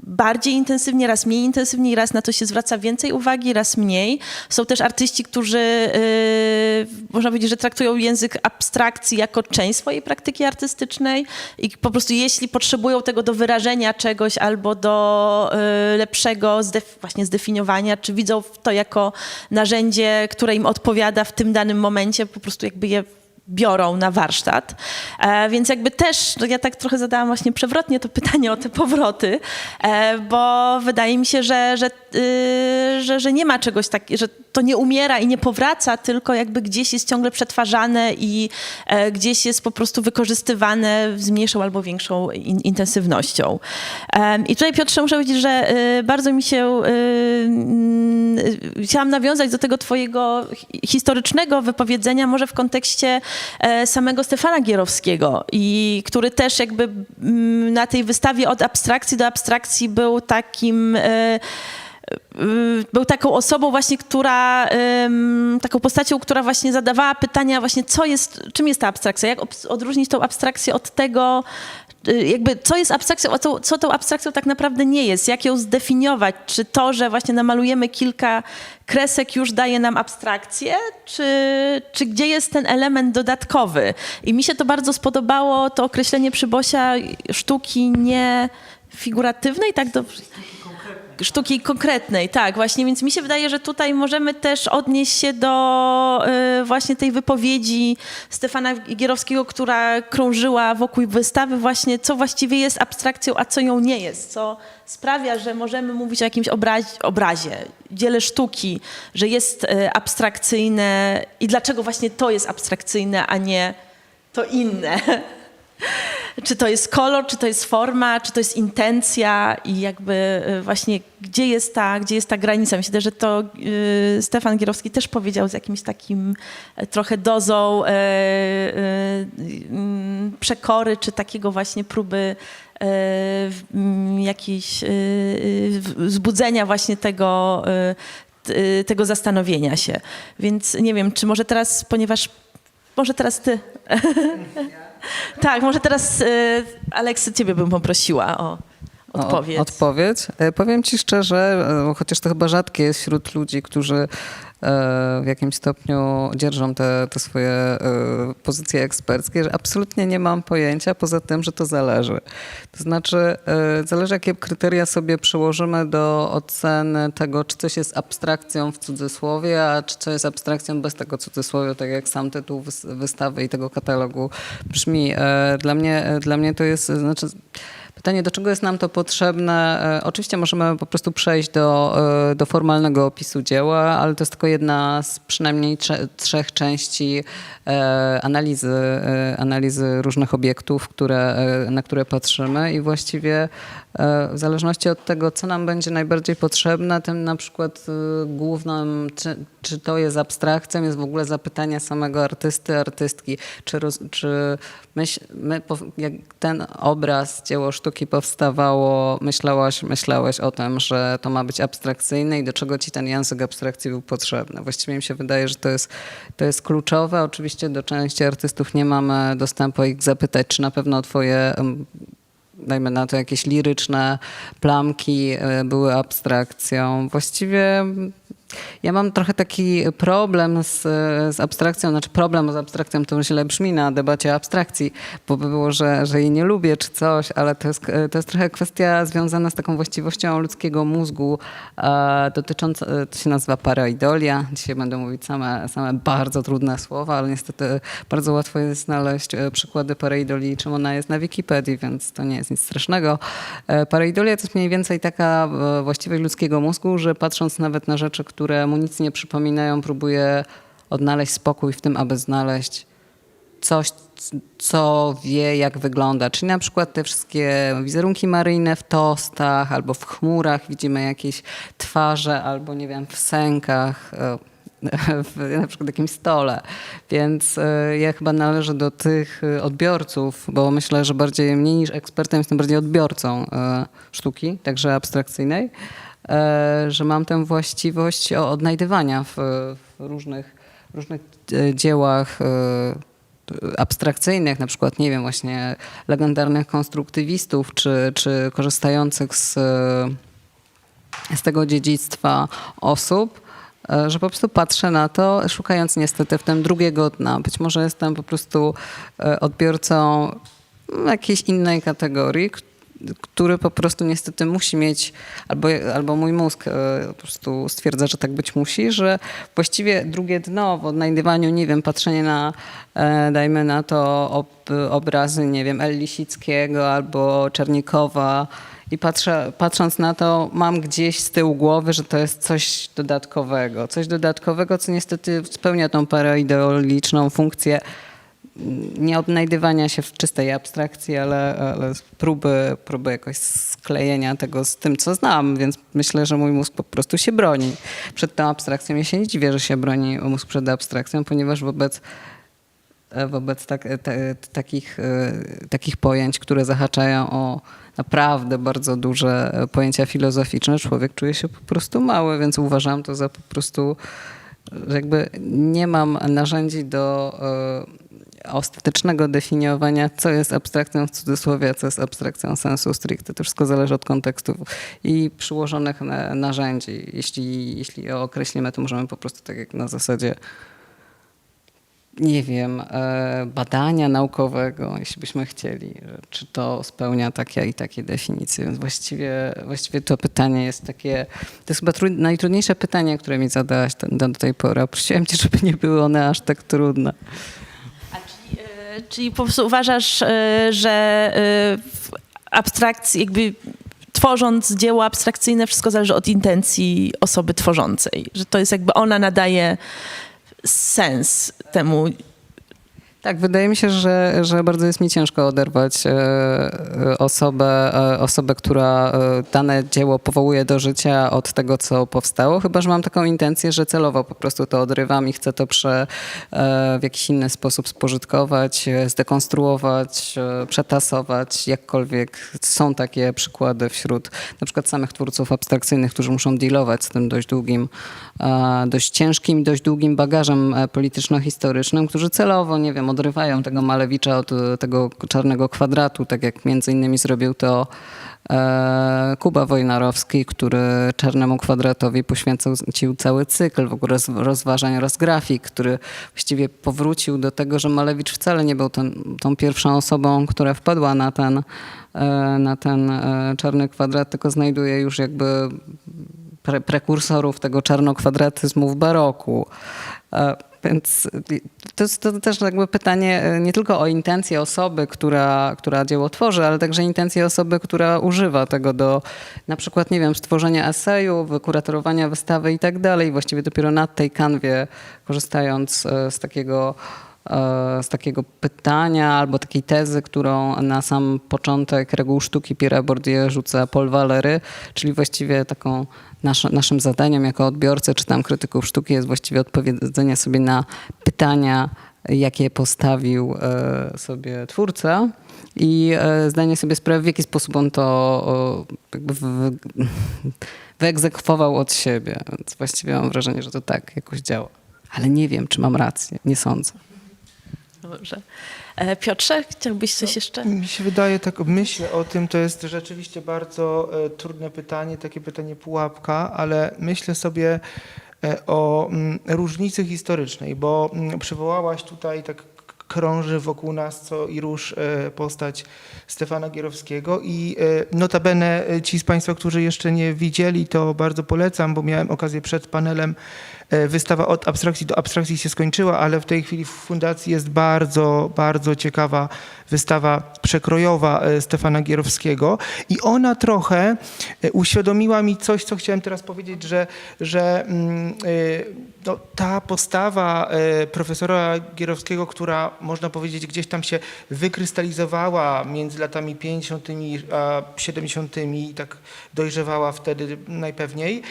S2: bardziej intensywnie, raz mniej intensywnie, raz na to się zwraca więcej uwagi, raz mniej. Są też artyści, którzy można powiedzieć, że traktują język abstrakcji jako część swojej praktyki artystycznej i po prostu jeśli potrzebują tego do wyrażenia czegoś albo do lepszego właśnie zdefiniowania, czy widzą to jako narzędzie, które im odpowiada w tym danym momencie, po prostu jakby je biorą na warsztat. Więc jakby też, ja tak trochę zadałam właśnie przewrotnie to pytanie o te powroty, bo wydaje mi się, że nie ma czegoś takiego, że to nie umiera i nie powraca, tylko jakby gdzieś jest ciągle przetwarzane i gdzieś jest po prostu wykorzystywane z mniejszą albo większą intensywnością. I tutaj, Piotrze, muszę powiedzieć, że bardzo mi się chciałam nawiązać do tego twojego historycznego wypowiedzenia, może w kontekście samego Stefana Gierowskiego, i który też jakby na tej wystawie od abstrakcji do abstrakcji był taką osobą właśnie, taką postacią, która właśnie zadawała pytania właśnie, czym jest ta abstrakcja, jak odróżnić tą abstrakcję od tego, jakby co jest abstrakcją, a co tą abstrakcją tak naprawdę nie jest, jak ją zdefiniować, czy to, że właśnie namalujemy kilka kresek już daje nam abstrakcję, czy gdzie jest ten element dodatkowy. I mi się to bardzo spodobało, to określenie Przybosia sztuki nie figuratywnej, tak dobrze? Sztuki konkretnej, tak, właśnie, więc mi się wydaje, że tutaj możemy też odnieść się do właśnie tej wypowiedzi Stefana Gierowskiego, która krążyła wokół wystawy, właśnie co właściwie jest abstrakcją, a co ją nie jest, co sprawia, że możemy mówić o jakimś obrazie, dziele sztuki, że jest abstrakcyjne i dlaczego właśnie to jest abstrakcyjne, a nie to inne. Czy to jest kolor, czy to jest forma, czy to jest intencja i jakby właśnie gdzie jest ta granica. Myślę, że to Stefan Gierowski też powiedział z jakimś takim trochę dozą przekory, czy takiego właśnie próby jakiejś wzbudzenia właśnie tego zastanowienia się. Więc nie wiem, czy może teraz, może teraz ty... Tak, może teraz, Aleksy, ciebie bym poprosiła o odpowiedź.
S1: Odpowiedź? Powiem ci szczerze, chociaż to chyba rzadkie jest wśród ludzi, którzy w jakimś stopniu dzierżą te swoje pozycje eksperckie, że absolutnie nie mam pojęcia, poza tym, że to zależy. To znaczy, zależy, jakie kryteria sobie przyłożymy do oceny tego, czy coś jest abstrakcją w cudzysłowie, a czy coś jest abstrakcją bez tego cudzysłowia, tak jak sam tytuł wystawy i tego katalogu brzmi. Dla mnie to jest, znaczy, Pytanie, do czego jest nam to potrzebne? Oczywiście możemy po prostu przejść do formalnego opisu dzieła, ale to jest tylko jedna z przynajmniej trzech części analizy różnych obiektów, na które patrzymy i właściwie w zależności od tego, co nam będzie najbardziej potrzebne, tym na przykład głównym, czy to jest abstrakcją, jest w ogóle zapytanie samego artysty, artystki, czy jak ten obraz, dzieło sztuki powstawało, myślałeś o tym, że to ma być abstrakcyjne i do czego ci ten język abstrakcji był potrzebny. Właściwie mi się wydaje, że to jest kluczowe. Oczywiście do części artystów nie mamy dostępu ich zapytać, czy na pewno twoje, dajmy na to, jakieś liryczne plamki były abstrakcją. Właściwie ja mam trochę taki problem z abstrakcją, znaczy problem z abstrakcją to źle brzmi na debacie o abstrakcji, bo by było, że jej nie lubię czy coś, ale to jest trochę kwestia związana z taką właściwością ludzkiego mózgu dotycząca, to się nazywa pareidolia. Dzisiaj będę mówić same bardzo trudne słowa, ale niestety bardzo łatwo jest znaleźć przykłady pareidolii, czym ona jest na Wikipedii, więc to nie jest nic strasznego. Pareidolia to jest mniej więcej taka właściwość ludzkiego mózgu, że patrząc nawet na rzeczy, które mu nic nie przypominają, próbuje odnaleźć spokój w tym, aby znaleźć coś, co wie, jak wygląda. Czyli na przykład te wszystkie wizerunki maryjne w tostach albo w chmurach widzimy jakieś twarze, albo nie wiem, w sękach, na przykład jakimś stole. Więc ja chyba należę do tych odbiorców, bo myślę, że mniej niż ekspertem jestem bardziej odbiorcą sztuki, także abstrakcyjnej, że mam tę właściwość odnajdywania w różnych dziełach abstrakcyjnych, na przykład, nie wiem, właśnie legendarnych konstruktywistów, czy korzystających z tego dziedzictwa osób, że po prostu patrzę na to, szukając niestety w tym drugiego dna. Być może jestem po prostu odbiorcą jakiejś innej kategorii, który po prostu niestety musi mieć, albo mój mózg po prostu stwierdza, że tak być musi, że właściwie drugie dno w odnajdywaniu, nie wiem, patrzenie na, dajmy na to, obrazy, nie wiem, El Lisickiego albo Czernikowa i patrząc na to, mam gdzieś z tyłu głowy, że to jest coś dodatkowego, co niestety spełnia tą pareideologiczną funkcję nie odnajdywania się w czystej abstrakcji, ale próby jakoś sklejenia tego z tym, co znam, więc myślę, że mój mózg po prostu się broni przed tą abstrakcją. Ja się nie dziwię, że się broni mózg przed abstrakcją, ponieważ wobec takich pojęć, które zahaczają o naprawdę bardzo duże pojęcia filozoficzne, człowiek czuje się po prostu mały, więc uważam to za po prostu, że jakby nie mam narzędzi do ostatecznego definiowania, co jest abstrakcją w cudzysłowie, a co jest abstrakcją sensu stricte. To wszystko zależy od kontekstu i przyłożonych narzędzi. Jeśli określimy, to możemy po prostu tak jak na zasadzie, nie wiem, badania naukowego, jeśli byśmy chcieli, czy to spełnia takie i takie definicje. Więc właściwie to pytanie jest takie, to jest chyba najtrudniejsze pytanie, które mi zadałaś do tej pory. Prosiłem cię, żeby nie były one aż tak trudne.
S2: Czyli po prostu uważasz, że w abstrakcji, jakby tworząc dzieło abstrakcyjne, wszystko zależy od intencji osoby tworzącej, że to jest jakby ona nadaje sens temu.
S1: Tak, wydaje mi się, że bardzo jest mi ciężko oderwać osobę, która dane dzieło powołuje do życia od tego, co powstało. Chyba że mam taką intencję, że celowo po prostu to odrywam i chcę to w jakiś inny sposób spożytkować, zdekonstruować, przetasować, jakkolwiek. Są takie przykłady wśród na przykład samych twórców abstrakcyjnych, którzy muszą dealować z tym dość ciężkim i dość długim bagażem polityczno-historycznym, którzy celowo, nie wiem, odrywają tego Malewicza od tego czarnego kwadratu, tak jak między innymi zrobił to Kuba Wojnarowski, który czarnemu kwadratowi poświęcił cały cykl w ogóle rozważań oraz grafik, który właściwie powrócił do tego, że Malewicz wcale nie był tą pierwszą osobą, która wpadła na ten czarny kwadrat, tylko znajduje już jakby prekursorów tego czarnokwadratyzmu w baroku. Więc to też jakby pytanie nie tylko o intencje osoby, która dzieło tworzy, ale także intencje osoby, która używa tego do na przykład, nie wiem, stworzenia eseju, wykuratorowania wystawy i tak dalej. Właściwie dopiero na tej kanwie, korzystając z takiego pytania albo takiej tezy, którą na sam początek reguł sztuki Pierre'a Bourdieu rzuca Paul Valéry, czyli właściwie taką naszym zadaniem jako odbiorcy czy tam krytyków sztuki jest właściwie odpowiedzenie sobie na pytania, jakie postawił sobie twórca i zdanie sobie sprawy, w jaki sposób on to jakby wyegzekwował od siebie. Więc właściwie mam wrażenie, że to tak jakoś działa. Ale nie wiem, czy mam rację. Nie sądzę.
S2: Dobrze. Piotrze, chciałbyś coś jeszcze?
S3: Mi się wydaje, tak myślę o tym, to jest rzeczywiście bardzo trudne pytanie, takie pytanie pułapka, ale myślę sobie o różnicy historycznej, bo przywołałaś tutaj, tak krąży wokół nas co i róż postać Stefana Gierowskiego i notabene ci z Państwa, którzy jeszcze nie widzieli, to bardzo polecam, bo miałem okazję przed panelem. Wystawa Od abstrakcji do abstrakcji się skończyła, ale w tej chwili w fundacji jest bardzo, bardzo ciekawa wystawa przekrojowa Stefana Gierowskiego i ona trochę uświadomiła mi coś, co chciałem teraz powiedzieć, że no, ta postawa profesora Gierowskiego, która można powiedzieć gdzieś tam się wykrystalizowała między latami 50. a 70. i tak dojrzewała wtedy najpewniej,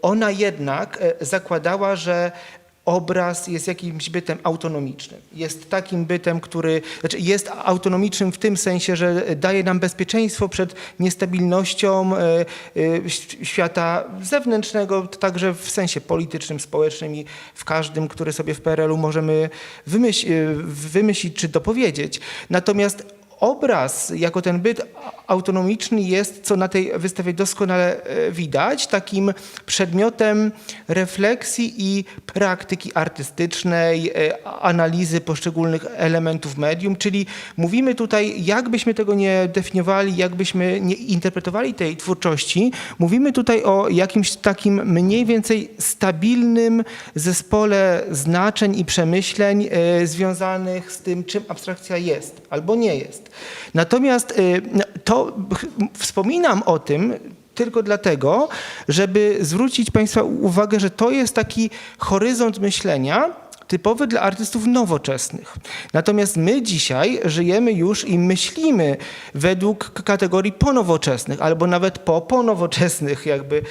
S3: ona jednak zakładała, że obraz jest jakimś bytem autonomicznym. Jest takim bytem, znaczy jest autonomicznym w tym sensie, że daje nam bezpieczeństwo przed niestabilnością świata zewnętrznego, także w sensie politycznym, społecznym i w każdym, który sobie w PRL-u możemy wymyślić czy dopowiedzieć. Natomiast obraz jako ten byt autonomiczny jest, co na tej wystawie doskonale widać, takim przedmiotem refleksji i praktyki artystycznej, analizy poszczególnych elementów medium, czyli mówimy tutaj, jakbyśmy tego nie definiowali, jakbyśmy nie interpretowali tej twórczości, mówimy tutaj o jakimś takim mniej więcej stabilnym zespole znaczeń i przemyśleń związanych z tym, czym abstrakcja jest albo nie jest. Natomiast to wspominam o tym tylko dlatego, żeby zwrócić Państwa uwagę, że to jest taki horyzont myślenia typowy dla artystów nowoczesnych. Natomiast my dzisiaj żyjemy już i myślimy według kategorii ponowoczesnych, albo nawet ponowoczesnych, jakby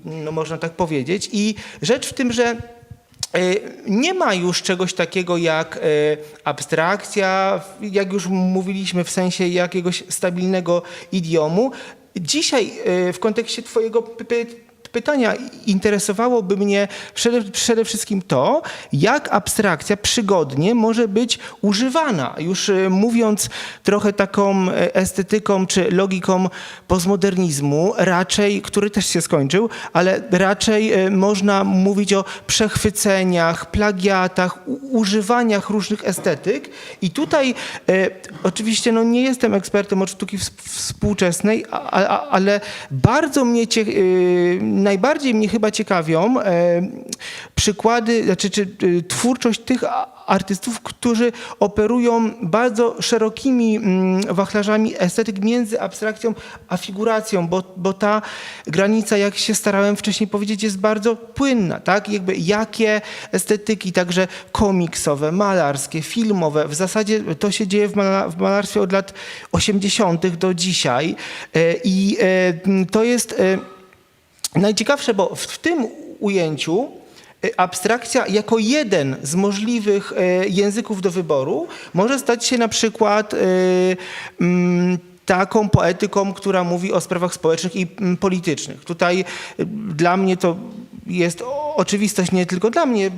S3: no można tak powiedzieć. I rzecz w tym, że nie ma już czegoś takiego jak abstrakcja, jak już mówiliśmy, w sensie jakiegoś stabilnego idiomu. Dzisiaj w kontekście Twojego pytania interesowałoby mnie przede wszystkim to, jak abstrakcja przygodnie może być używana. Już mówiąc trochę taką estetyką czy logiką postmodernizmu, raczej, który też się skończył, ale raczej można mówić o przechwyceniach, plagiatach, używaniach różnych estetyk. I tutaj oczywiście no, nie jestem ekspertem od sztuki współczesnej, ale bardzo mnie najbardziej mnie chyba ciekawią przykłady, znaczy twórczość tych artystów, którzy operują bardzo szerokimi wachlarzami estetyk między abstrakcją a figuracją, bo ta granica, jak się starałem wcześniej powiedzieć, jest bardzo płynna, tak? Jakby jakie estetyki, także komiksowe, malarskie, filmowe, w zasadzie to się dzieje w malarstwie od lat 80. do dzisiaj i to jest najciekawsze, bo w tym ujęciu abstrakcja jako jeden z możliwych języków do wyboru może stać się na przykład taką poetyką, która mówi o sprawach społecznych i politycznych. Tutaj dla mnie to jest oczywistość, nie tylko dla mnie,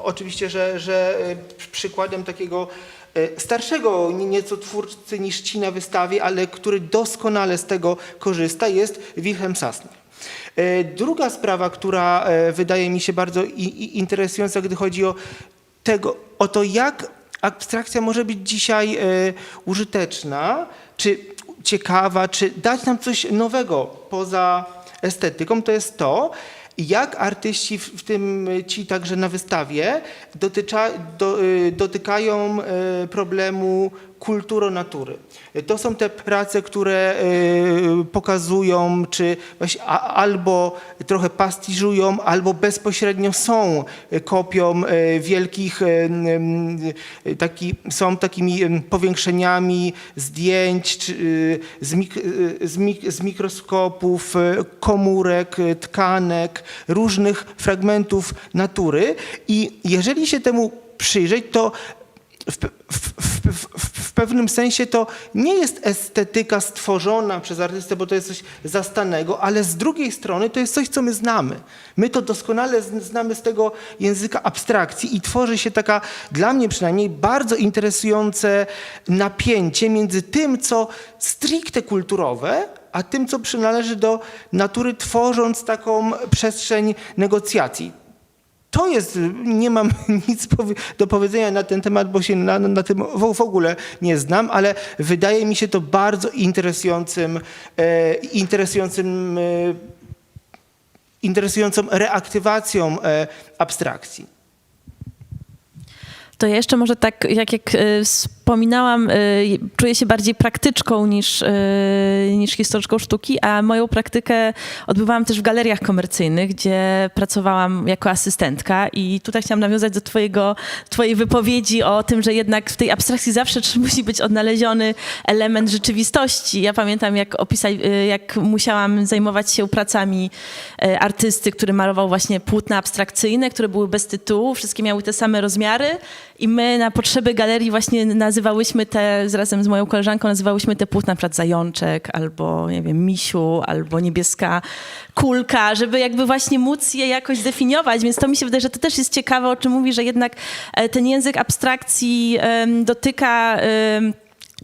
S3: oczywiście, że przykładem takiego starszego nieco twórcy niż ci na wystawie, ale który doskonale z tego korzysta, jest Wilhelm Sassner. Druga sprawa, która wydaje mi się bardzo interesująca, gdy chodzi o to, jak abstrakcja może być dzisiaj użyteczna, czy ciekawa, czy dać nam coś nowego poza estetyką, to jest to, jak artyści, w tym ci także na wystawie, dotykają problemu kulturonatury. To są te prace, które pokazują, czy właśnie albo trochę pastiżują, albo bezpośrednio są kopią wielkich, są takimi powiększeniami zdjęć z mikroskopów, komórek, tkanek, różnych fragmentów natury. I jeżeli się temu przyjrzeć, to w pewnym sensie to nie jest estetyka stworzona przez artystę, bo to jest coś zastanego, ale z drugiej strony to jest coś, co my znamy. My to doskonale znamy z tego języka abstrakcji i tworzy się taka, dla mnie przynajmniej, bardzo interesujące napięcie między tym, co stricte kulturowe, a tym, co przynależy do natury, tworząc taką przestrzeń negocjacji. To jest, nie mam nic do powiedzenia na ten temat, bo się na tym w ogóle nie znam, ale wydaje mi się to bardzo interesującą reaktywacją abstrakcji.
S2: To ja jeszcze może tak, jak wspominałam, czuję się bardziej praktyczką niż historyczką sztuki, a moją praktykę odbywałam też w galeriach komercyjnych, gdzie pracowałam jako asystentka i tutaj chciałam nawiązać do twojej wypowiedzi o tym, że jednak w tej abstrakcji zawsze musi być odnaleziony element rzeczywistości. Ja pamiętam, jak musiałam zajmować się pracami artysty, który malował właśnie płótna abstrakcyjne, które były bez tytułu, wszystkie miały te same rozmiary i my na potrzeby galerii właśnie nazywałyśmy razem z moją koleżanką nazywałyśmy te płótna na przykład Zajączek, albo nie wiem, Misiu, albo Niebieska Kulka, żeby jakby właśnie móc je jakoś zdefiniować, więc to mi się wydaje, że to też jest ciekawe, o czym mówi, że jednak ten język abstrakcji dotyka,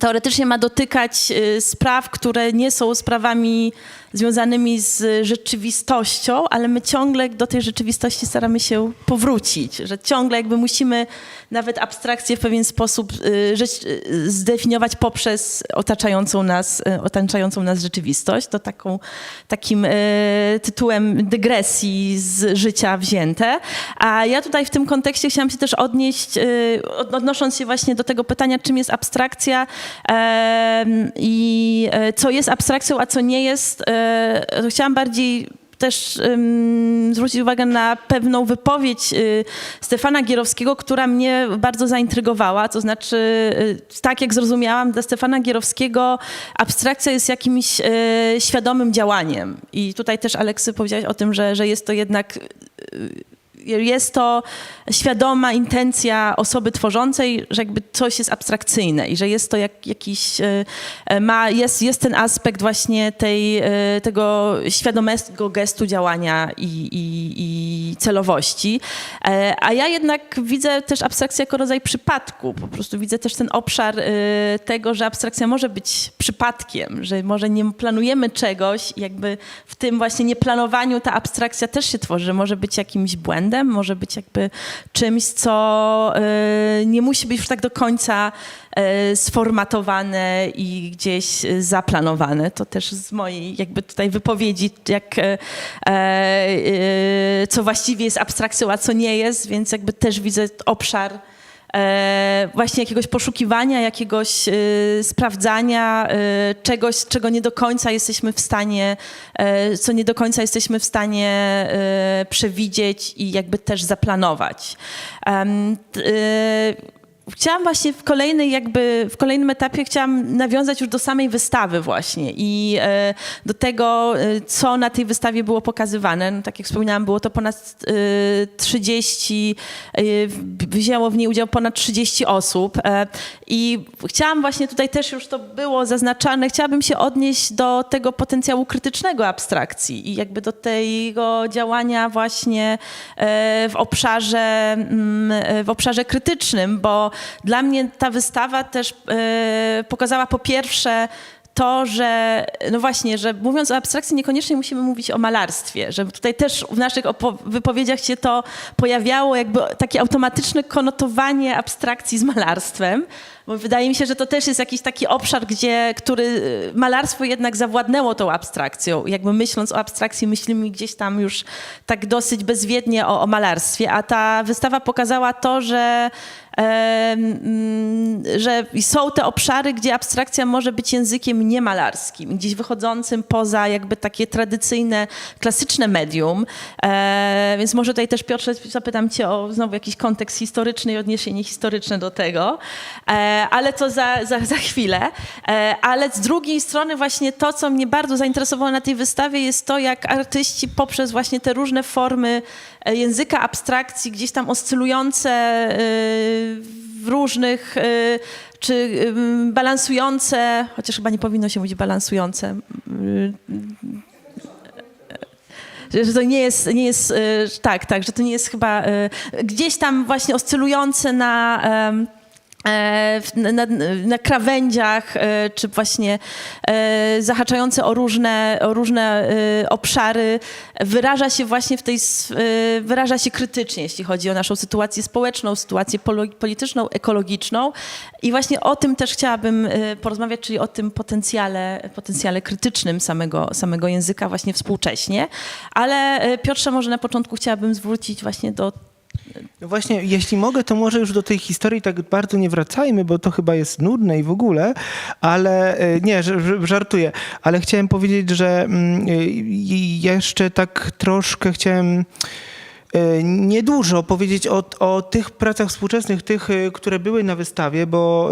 S2: teoretycznie ma dotykać spraw, które nie są sprawami związanymi z rzeczywistością, ale my ciągle do tej rzeczywistości staramy się powrócić, że ciągle jakby musimy nawet abstrakcję w pewien sposób zdefiniować poprzez otaczającą nas rzeczywistość. To takim tytułem dygresji z życia wzięte. A ja tutaj w tym kontekście chciałam się też odnieść, odnosząc się właśnie do tego pytania, czym jest abstrakcja i co jest abstrakcją, a co nie jest, chciałam bardziej też zwrócić uwagę na pewną wypowiedź Stefana Gierowskiego, która mnie bardzo zaintrygowała. To znaczy, tak jak zrozumiałam, dla Stefana Gierowskiego abstrakcja jest jakimś świadomym działaniem. I tutaj też, Aleksy, powiedziałaś o tym, że jest to jednak... Jest to świadoma intencja osoby tworzącej, że jakby coś jest abstrakcyjne i że jest to jest ten aspekt właśnie tego świadomego gestu działania i celowości. A ja jednak widzę też abstrakcję jako rodzaj przypadku. Po prostu widzę też ten obszar tego, że abstrakcja może być przypadkiem, że może nie planujemy czegoś i jakby w tym właśnie nieplanowaniu ta abstrakcja też się tworzy, że może być jakimś błędem, może być jakby czymś, co nie musi być już tak do końca sformatowane i gdzieś zaplanowane. To też z mojej jakby tutaj wypowiedzi, co właściwie jest abstrakcją, a co nie jest, więc jakby też widzę obszar właśnie jakiegoś poszukiwania, jakiegoś sprawdzania czegoś, czego nie do końca jesteśmy w stanie, co nie do końca jesteśmy w stanie przewidzieć i jakby też zaplanować. Chciałam właśnie w kolejnym etapie chciałam nawiązać już do samej wystawy właśnie i do tego, co na tej wystawie było pokazywane. No, tak jak wspominałam, było to ponad 30, wzięło w niej udział ponad 30 osób i chciałam właśnie tutaj też już to było zaznaczane, chciałabym się odnieść do tego potencjału krytycznego abstrakcji i jakby do tego działania właśnie w obszarze krytycznym, bo dla mnie ta wystawa też pokazała po pierwsze to, że no właśnie, że mówiąc o abstrakcji niekoniecznie musimy mówić o malarstwie, że tutaj też w naszych wypowiedziach się to pojawiało jakby takie automatyczne konotowanie abstrakcji z malarstwem, Bo wydaje mi się, że to też jest jakiś taki obszar, który malarstwo jednak zawładnęło tą abstrakcją. Jakby myśląc o abstrakcji, myślimy gdzieś tam już tak dosyć bezwiednie o malarstwie, a ta wystawa pokazała to, że są te obszary, gdzie abstrakcja może być językiem niemalarskim, gdzieś wychodzącym poza jakby takie tradycyjne, klasyczne medium. Więc może tutaj też, Piotrze, zapytam cię o znowu jakiś kontekst historyczny i odniesienie historyczne do tego, ale to za chwilę. Ale z drugiej strony właśnie to, co mnie bardzo zainteresowało na tej wystawie, jest to, jak artyści poprzez właśnie te różne formy języka abstrakcji, gdzieś tam oscylujące w różnych, czy balansujące, chociaż chyba nie powinno się mówić balansujące, że to nie jest tak, że to nie jest chyba gdzieś tam właśnie oscylujące na krawędziach, czy właśnie zahaczające o różne obszary, wyraża się krytycznie, jeśli chodzi o naszą sytuację społeczną, sytuację polityczną, ekologiczną. I właśnie o tym też chciałabym porozmawiać, czyli o tym potencjale krytycznym samego języka właśnie współcześnie. Ale Piotrze, może na początku chciałabym zwrócić właśnie do...
S3: No właśnie, jeśli mogę, to może już do tej historii tak bardzo nie wracajmy, bo to chyba jest nudne i w ogóle, ale nie, żartuję, ale chciałem powiedzieć, że jeszcze tak troszkę chciałem niedużo powiedzieć o tych pracach współczesnych, tych, które były na wystawie, bo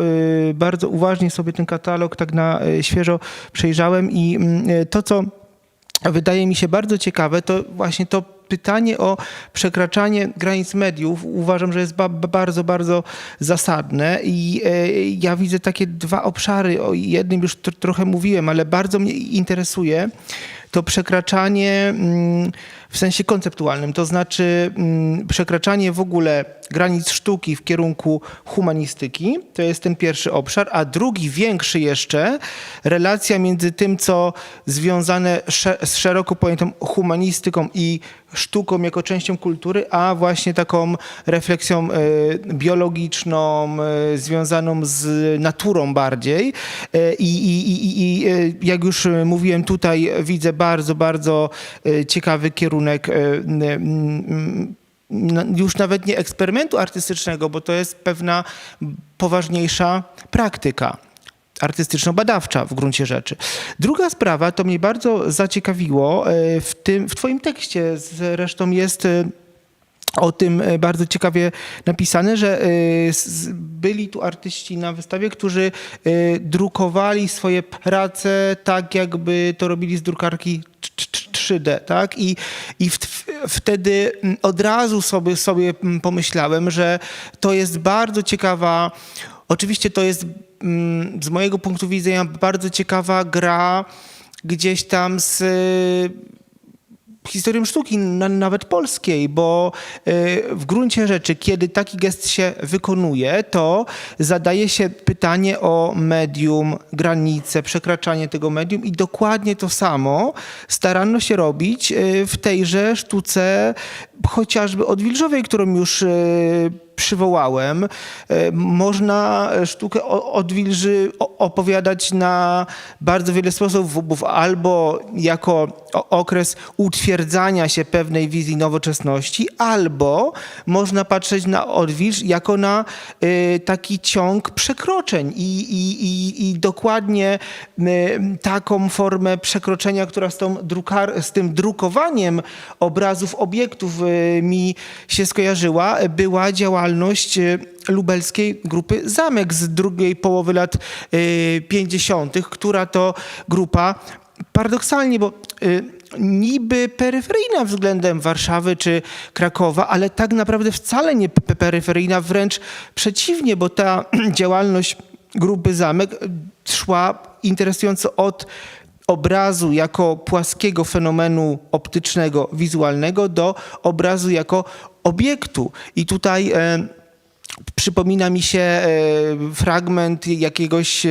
S3: bardzo uważnie sobie ten katalog tak na świeżo przejrzałem i to, co wydaje mi się bardzo ciekawe, to właśnie to pytanie o przekraczanie granic mediów uważam, że jest bardzo, bardzo zasadne i ja widzę takie dwa obszary. O jednym już trochę mówiłem, ale bardzo mnie interesuje to przekraczanie w sensie konceptualnym, to znaczy przekraczanie w ogóle granic sztuki w kierunku humanistyki, to jest ten pierwszy obszar, a drugi, większy jeszcze, relacja między tym, co związane z szeroko pojętą humanistyką i sztuką jako częścią kultury, a właśnie taką refleksją biologiczną, związaną z naturą bardziej. I jak już mówiłem, tutaj widzę bardzo, bardzo ciekawy kierunek już nawet nie eksperymentu artystycznego, bo to jest pewna poważniejsza praktyka artystyczno-badawcza w gruncie rzeczy. Druga sprawa, to mnie bardzo zaciekawiło, w twoim tekście zresztą jest o tym bardzo ciekawie napisane, że byli tu artyści na wystawie, którzy drukowali swoje prace tak, jakby to robili z drukarki 3D, tak? I wtedy od razu sobie pomyślałem, że to jest bardzo ciekawa, oczywiście to jest z mojego punktu widzenia bardzo ciekawa gra gdzieś tam z historią sztuki, nawet polskiej, bo w gruncie rzeczy, kiedy taki gest się wykonuje, to zadaje się pytanie o medium, granice, przekraczanie tego medium i dokładnie to samo starano się robić w tejże sztuce chociażby odwilżowej, którą już przywołałem. Można sztukę odwilży opowiadać na bardzo wiele sposobów, albo jako okres utwierdzania się pewnej wizji nowoczesności, albo można patrzeć na odwilż jako na taki ciąg przekroczeń i dokładnie taką formę przekroczenia, która z tym drukowaniem obrazów, obiektów mi się skojarzyła, była działalność lubelskiej grupy Zamek z drugiej połowy lat 50., która to grupa paradoksalnie, bo niby peryferyjna względem Warszawy czy Krakowa, ale tak naprawdę wcale nie peryferyjna, wręcz przeciwnie, bo ta działalność grupy Zamek szła interesująco od obrazu jako płaskiego fenomenu optycznego, wizualnego do obrazu jako obiektu. I tutaj przypomina mi się fragment jakiegoś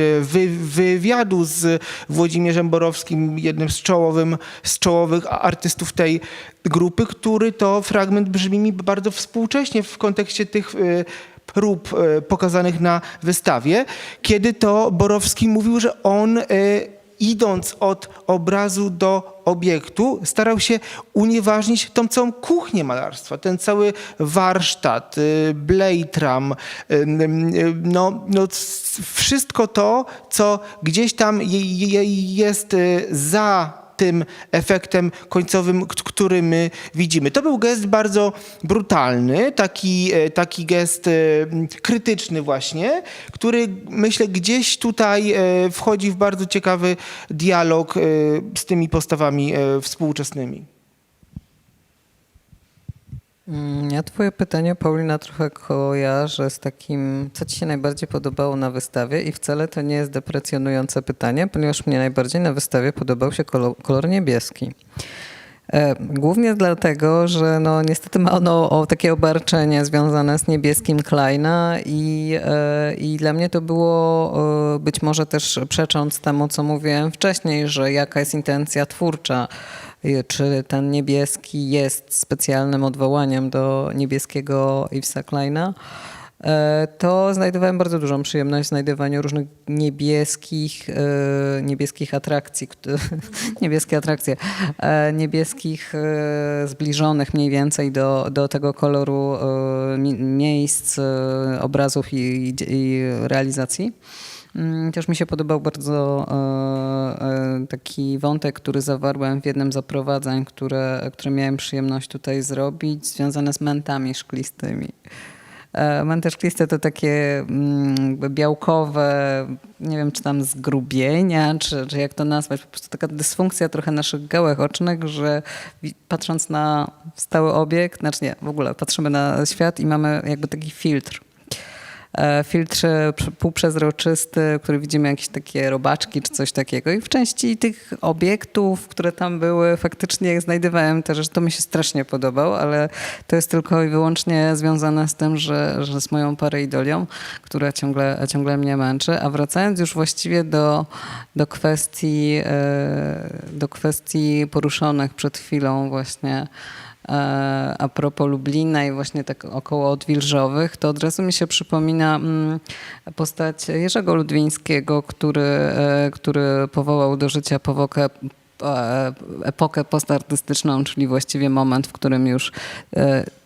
S3: wywiadu z Włodzimierzem Borowskim, jednym z czołowych artystów tej grupy, który to fragment brzmi mi bardzo współcześnie w kontekście tych prób pokazanych na wystawie, kiedy to Borowski mówił, że on idąc od obrazu do obiektu, starał się unieważnić tą całą kuchnię malarstwa, ten cały warsztat, blejtram, wszystko to, co gdzieś tam jest za tym efektem końcowym, który my widzimy. To był gest bardzo brutalny, taki gest krytyczny właśnie, który myślę gdzieś tutaj wchodzi w bardzo ciekawy dialog z tymi postawami współczesnymi.
S1: Ja twoje pytanie, Paulina, trochę kojarzę z takim, co ci się najbardziej podobało na wystawie i wcale to nie jest deprecjonujące pytanie, ponieważ mnie najbardziej na wystawie podobał się kolor niebieski. Głównie dlatego, że no niestety ma ono takie obarczenie związane z niebieskim Kleina i dla mnie to było być może też przecząc temu, co mówiłem wcześniej, że jaka jest intencja twórcza, czy ten niebieski jest specjalnym odwołaniem do niebieskiego Yvesa Kleina, to znajdowałem bardzo dużą przyjemność w znajdowaniu różnych niebieskich atrakcji, niebieskich zbliżonych mniej więcej do tego koloru miejsc, obrazów i realizacji. Też mi się podobał bardzo taki wątek, który zawarłem w jednym z oprowadzeń, które miałem przyjemność tutaj zrobić, związane z mętami szklistymi. Męty szkliste to takie białkowe, nie wiem czy tam zgrubienia, czy jak to nazwać, po prostu taka dysfunkcja trochę naszych gałek ocznych, że patrząc na stały obiekt, znaczy nie, w ogóle patrzymy na świat i mamy jakby taki filtr półprzezroczysty, w którym widzimy jakieś takie robaczki czy coś takiego. I w części tych obiektów, które tam były, faktycznie znajdowałem też, że to mi się strasznie podobało, ale to jest tylko i wyłącznie związane z tym, że z moją pareidolią, która ciągle mnie męczy. A wracając już właściwie do kwestii poruszonych przed chwilą właśnie a propos Lublina i właśnie tak około Odwilżowych, to od razu mi się przypomina postać Jerzego Ludwińskiego, który powołał do życia epokę postartystyczną, czyli właściwie moment, w którym już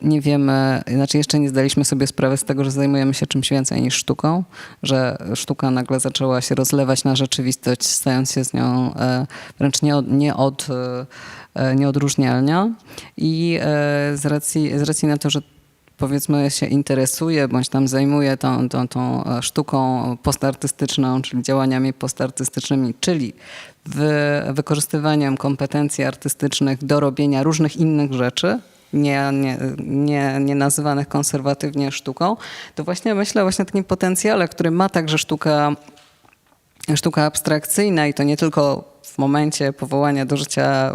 S1: nie wiemy, znaczy jeszcze nie zdaliśmy sobie sprawy z tego, że zajmujemy się czymś więcej niż sztuką, że sztuka nagle zaczęła się rozlewać na rzeczywistość, stając się z nią wręcz nieodróżnialna. I z racji na to, że powiedzmy się interesuje, bądź tam zajmuje tą sztuką postartystyczną, czyli działaniami postartystycznymi, czyli wykorzystywaniem kompetencji artystycznych do robienia różnych innych rzeczy, nie nazywanych konserwatywnie sztuką, to właśnie myślę o takim potencjale, który ma także sztuka abstrakcyjna i to nie tylko w momencie powołania do życia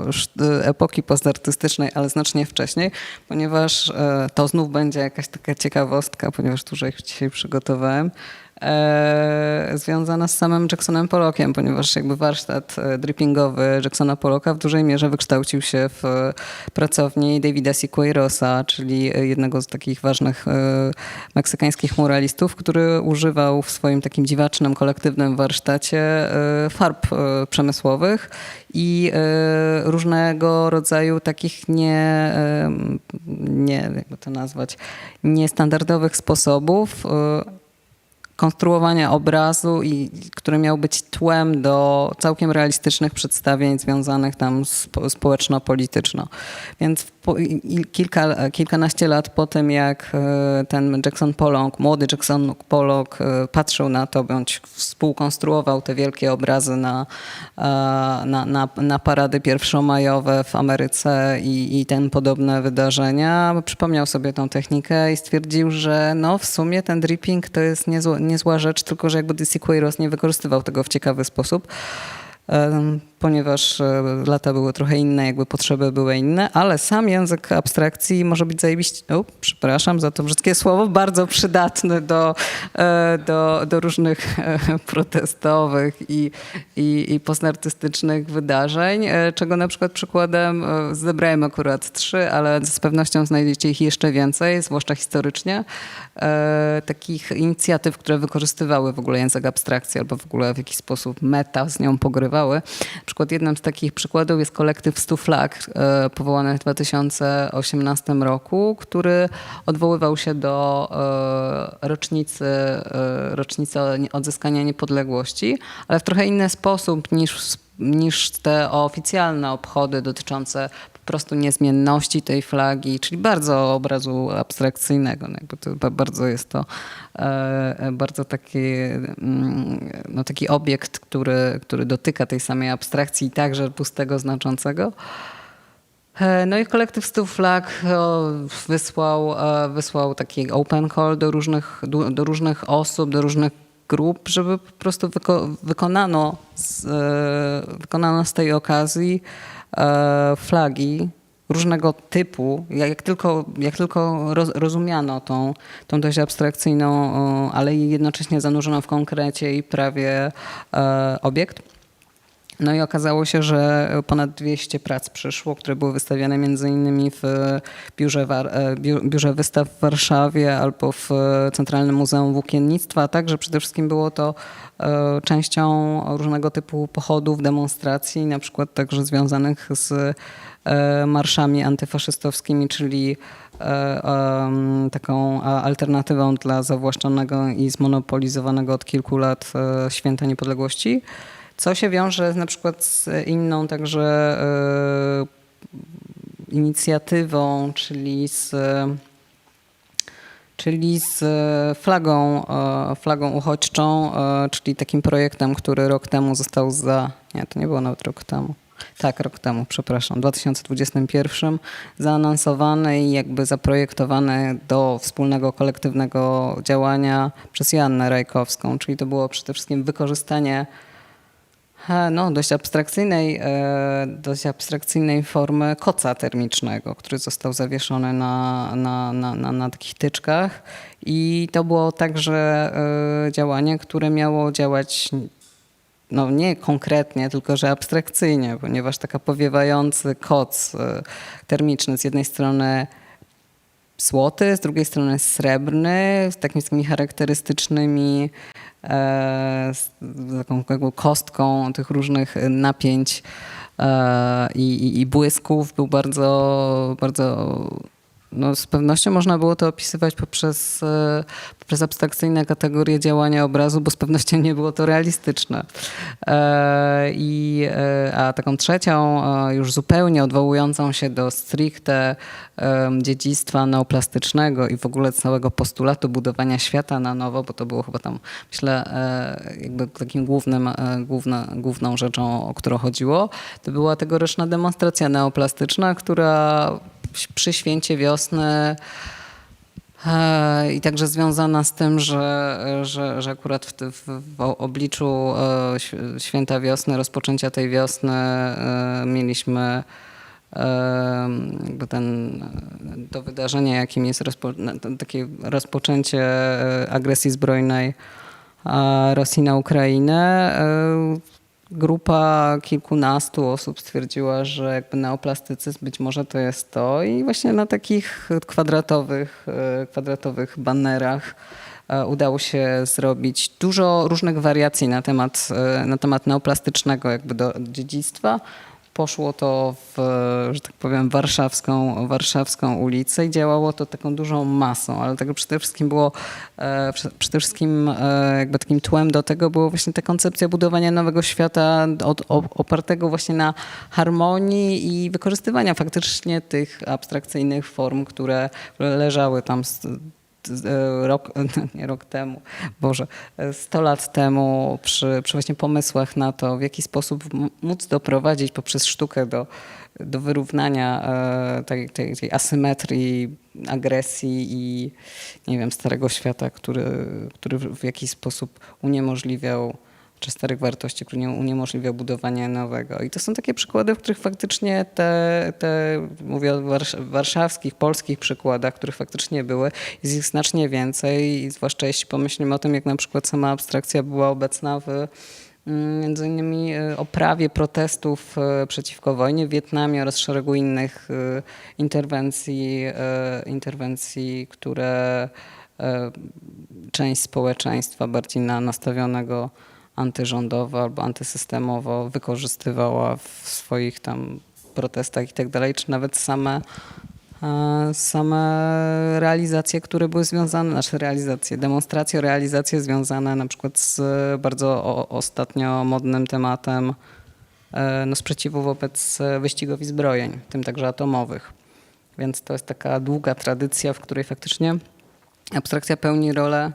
S1: epoki postartystycznej, ale znacznie wcześniej, ponieważ to znów będzie jakaś taka ciekawostka, ponieważ dużo ich dzisiaj przygotowałem, związana z samym Jacksonem Pollockiem, ponieważ jakby warsztat drippingowy Jacksona Pollocka w dużej mierze wykształcił się w pracowni Davida Siqueirosa, czyli jednego z takich ważnych meksykańskich muralistów, który używał w swoim takim dziwacznym, kolektywnym warsztacie farb przemysłowych i różnego rodzaju takich jakby to nazwać, niestandardowych sposobów konstruowania obrazu, który miał być tłem do całkiem realistycznych przedstawień związanych tam społeczno-polityczno. Więc kilkanaście lat po tym, jak ten Jackson Pollock, młody Jackson Pollock patrzył na to, bądź współkonstruował te wielkie obrazy na parady pierwszomajowe w Ameryce i ten podobne wydarzenia, przypomniał sobie tą technikę i stwierdził, że no w sumie ten dripping to jest niezła rzecz, tylko że jakby Siqueiros nie wykorzystywał tego w ciekawy sposób. ponieważ lata były trochę inne, jakby potrzeby były inne, ale sam język abstrakcji może być zajebiście, przepraszam za to brzydkie słowo, bardzo przydatny do różnych protestowych i postnartystycznych wydarzeń, czego na przykład przykładem zebrałem akurat 3, ale z pewnością znajdziecie ich jeszcze więcej, zwłaszcza historycznie, takich inicjatyw, które wykorzystywały w ogóle język abstrakcji albo w ogóle w jakiś sposób meta z nią pogrywały. Na przykład jednym z takich przykładów jest kolektyw 100 flag, powołany w 2018 roku, który odwoływał się do rocznicy odzyskania niepodległości, ale w trochę inny sposób niż te oficjalne obchody dotyczące po prostu niezmienności tej flagi, czyli bardzo obrazu abstrakcyjnego. No jakby to bardzo jest to bardzo taki obiekt, który dotyka tej samej abstrakcji i także pustego znaczącego. No i kolektyw 100 flag wysłał taki open call do różnych osób, do różnych grup, żeby po prostu wykonano z tej okazji flagi różnego typu, jak tylko rozumiano tą dość abstrakcyjną, ale jednocześnie zanurzoną w konkrecie i prawie obiekt. No i okazało się, że ponad 200 prac przyszło, które były wystawiane między innymi w Biurze Wystaw w Warszawie albo w Centralnym Muzeum Włókiennictwa. Także przede wszystkim było to częścią różnego typu pochodów, demonstracji, na przykład także związanych z marszami antyfaszystowskimi, czyli taką alternatywą dla zawłaszczonego i zmonopolizowanego od kilku lat Święta Niepodległości. Co się wiąże na przykład z inną także inicjatywą, czyli z flagą uchodźczą, czyli takim projektem, który rok temu został nie, to nie było nawet rok temu. Tak, rok temu, przepraszam, w 2021 zaanonsowany i jakby zaprojektowany do wspólnego kolektywnego działania przez Joannę Rajkowską, czyli to było przede wszystkim wykorzystanie dość abstrakcyjnej formy koca termicznego, który został zawieszony na takich tyczkach. I to było także działanie, które miało działać nie konkretnie, tylko że abstrakcyjnie, ponieważ taka powiewający koc termiczny z jednej strony złoty, z drugiej strony srebrny, z takimi charakterystycznymi z taką jakby kostką tych różnych napięć i błysków był bardzo, bardzo, z pewnością można było to opisywać poprzez abstrakcyjne kategorie działania obrazu, bo z pewnością nie było to realistyczne. A taką trzecią, już zupełnie odwołującą się do stricte dziedzictwa neoplastycznego i w ogóle całego postulatu budowania świata na nowo, bo to było chyba tam, myślę, jakby takim główną rzeczą, o którą chodziło, to była tegoroczna demonstracja neoplastyczna, która przy Święcie Wiosny i także związana z tym, że akurat w obliczu Święta Wiosny, rozpoczęcia tej wiosny mieliśmy jakby to wydarzenie, jakim jest takie rozpoczęcie agresji zbrojnej Rosji na Ukrainę. Grupa kilkunastu osób stwierdziła, że jakby neoplastycyzm być może to jest to i właśnie na takich kwadratowych banerach udało się zrobić dużo różnych wariacji na temat neoplastycznego jakby do dziedzictwa. Poszło to że tak powiem, warszawską ulicę i działało to taką dużą masą, ale tego przede wszystkim jakby takim tłem do tego było właśnie ta koncepcja budowania nowego świata opartego właśnie na harmonii i wykorzystywania faktycznie tych abstrakcyjnych form, które leżały tam 100 lat temu przy właśnie pomysłach na to, w jaki sposób móc doprowadzić poprzez sztukę do wyrównania tej asymetrii, agresji i nie wiem, starego świata, który w jakiś sposób uniemożliwiał czy starych wartości, które uniemożliwia budowanie nowego. I to są takie przykłady, w których faktycznie mówię o warszawskich, polskich przykładach, których faktycznie były, jest ich znacznie więcej, i zwłaszcza jeśli pomyślimy o tym, jak na przykład sama abstrakcja była obecna w między innymi oprawie protestów przeciwko wojnie w Wietnamie oraz szeregu innych interwencji, które część społeczeństwa bardziej nastawionego antyrządowo albo antysystemowo wykorzystywała w swoich tam protestach i tak dalej, czy nawet same realizacje, które były związane, demonstracje, realizacje związane na przykład z bardzo ostatnio modnym tematem sprzeciwu wobec wyścigowi zbrojeń, w tym także atomowych. Więc to jest taka długa tradycja, w której faktycznie abstrakcja pełni rolę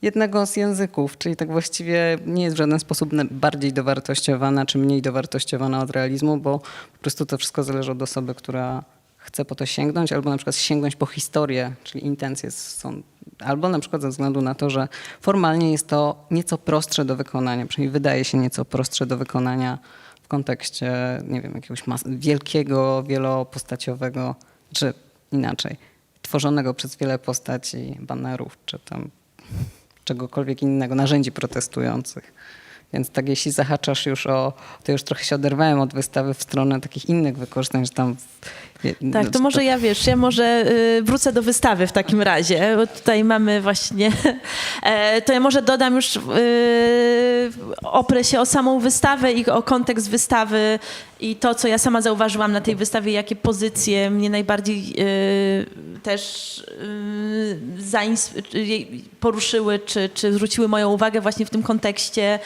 S1: jednego z języków, czyli tak właściwie nie jest w żaden sposób bardziej dowartościowana czy mniej dowartościowana od realizmu, bo po prostu to wszystko zależy od osoby, która chce po to sięgnąć, albo na przykład sięgnąć po historię, czyli intencje są, albo na przykład ze względu na to, że formalnie jest to nieco prostsze do wykonania, przynajmniej wydaje się nieco prostsze do wykonania w kontekście, nie wiem, jakiegoś wielkiego, wielopostaciowego, czy inaczej, tworzonego przez wiele postaci, banerów, czy tam czegokolwiek innego, narzędzi protestujących. Więc tak jeśli zahaczasz już to już trochę się oderwałem od wystawy w stronę takich innych wykorzystań, że tam...
S2: Tak, to może ja może wrócę do wystawy w takim razie, bo tutaj mamy właśnie, to ja może dodam już, oprę się o samą wystawę i o kontekst wystawy i to, co ja sama zauważyłam na tej wystawie, jakie pozycje mnie najbardziej też poruszyły, czy zwróciły moją uwagę właśnie w tym kontekście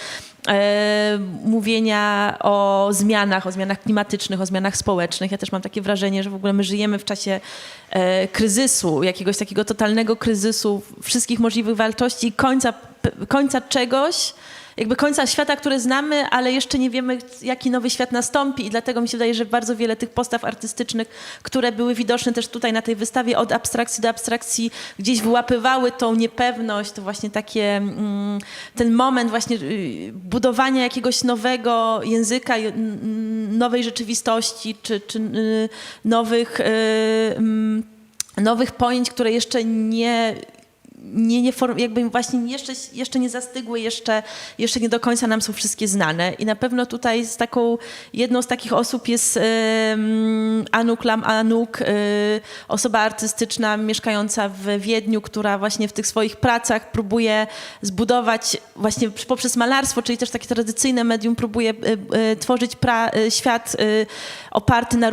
S2: mówienia o zmianach klimatycznych, o zmianach społecznych. Ja też mam takie wrażenie, że w ogóle my żyjemy w czasie kryzysu, jakiegoś takiego totalnego kryzysu wszystkich możliwych wartości, końca czegoś, jakby końca świata, który znamy, ale jeszcze nie wiemy, jaki nowy świat nastąpi i dlatego mi się wydaje, że bardzo wiele tych postaw artystycznych, które były widoczne też tutaj na tej wystawie, od abstrakcji do abstrakcji, gdzieś wyłapywały tą niepewność, to właśnie takie, ten moment właśnie budowania jakiegoś nowego języka, nowej rzeczywistości, czy nowych pojęć, które jeszcze jakby właśnie jeszcze nie zastygły, jeszcze nie do końca nam są wszystkie znane. I na pewno tutaj jedną z takich osób jest Anouk Lam Anouk, osoba artystyczna mieszkająca w Wiedniu, która właśnie w tych swoich pracach próbuje zbudować właśnie poprzez malarstwo, czyli też takie tradycyjne medium, próbuje tworzyć świat oparty na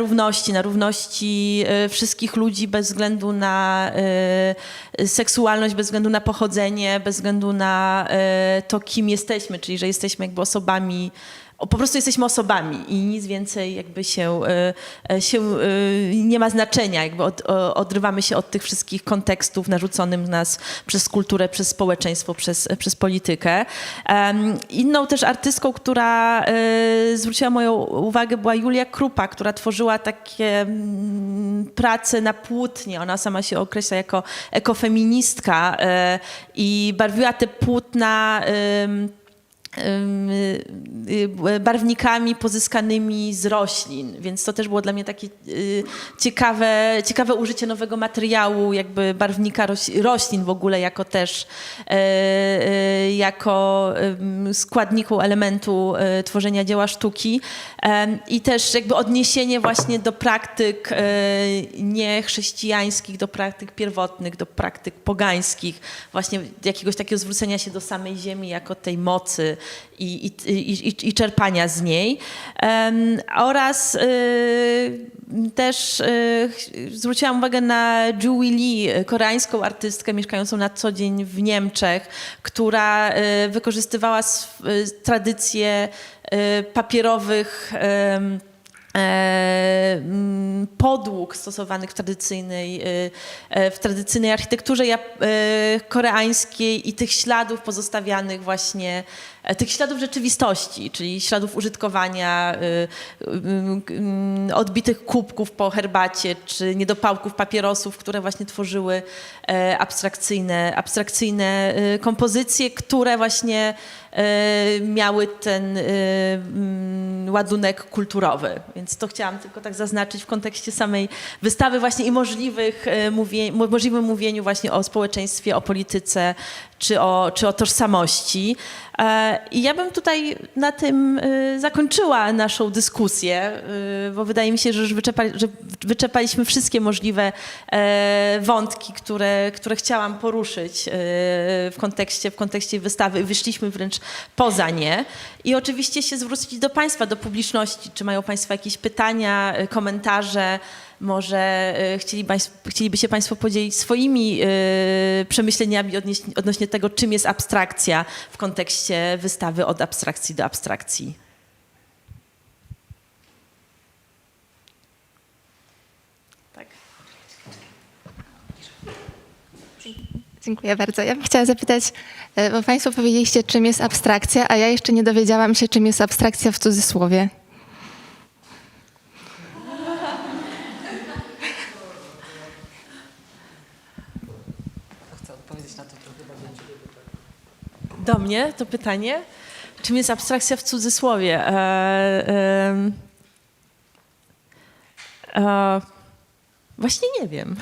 S2: równości wszystkich ludzi bez względu na seksualność, bez względu na pochodzenie, bez względu na to, kim jesteśmy, czyli że jesteśmy jakby osobami, po prostu jesteśmy osobami i nic więcej jakby się nie ma znaczenia, jakby odrywamy się od tych wszystkich kontekstów narzuconych nas przez kulturę, przez społeczeństwo, przez politykę. Inną też artystką, która zwróciła moją uwagę, była Julia Krupa, która tworzyła takie prace na płótnie. Ona sama się określa jako ekofeministka i barwiła te płótna barwnikami pozyskanymi z roślin, więc to też było dla mnie takie ciekawe użycie nowego materiału, jakby barwnika roślin w ogóle jako też jako składniku, elementu tworzenia dzieła sztuki i też jakby odniesienie właśnie do praktyk niechrześcijańskich, do praktyk pierwotnych, do praktyk pogańskich, właśnie jakiegoś takiego zwrócenia się do samej ziemi jako tej mocy i czerpania z niej. Oraz też zwróciłam uwagę na Ju Lee, koreańską artystkę mieszkającą na co dzień w Niemczech, która wykorzystywała tradycje papierowych podłóg stosowanych w tradycyjnej architekturze koreańskiej i tych śladów pozostawianych właśnie, tych śladów rzeczywistości, czyli śladów użytkowania, odbitych kubków po herbacie, czy niedopałków papierosów, które właśnie tworzyły abstrakcyjne kompozycje, które właśnie miały ten ładunek kulturowy. Więc to chciałam tylko tak zaznaczyć w kontekście samej wystawy właśnie i możliwym mówieniu właśnie o społeczeństwie, o polityce czy o tożsamości. I ja bym tutaj na tym zakończyła naszą dyskusję, bo wydaje mi się, że już wyczerpaliśmy wszystkie możliwe wątki, które chciałam poruszyć w kontekście wystawy i wyszliśmy wręcz poza nie. I oczywiście się zwrócić do Państwa, do publiczności. Czy mają Państwo jakieś pytania, komentarze? Może chcieliby się Państwo podzielić swoimi przemyśleniami odnośnie tego, czym jest abstrakcja w kontekście wystawy Od abstrakcji do abstrakcji. Tak.
S4: Dziękuję bardzo. Ja bym chciała zapytać, bo Państwo powiedzieliście, czym jest abstrakcja, a ja jeszcze nie dowiedziałam się, czym jest abstrakcja w cudzysłowie.
S1: Chcę odpowiedzieć na to trochę bardziej.
S2: Do mnie to pytanie. Czym jest abstrakcja w cudzysłowie? Właśnie nie wiem.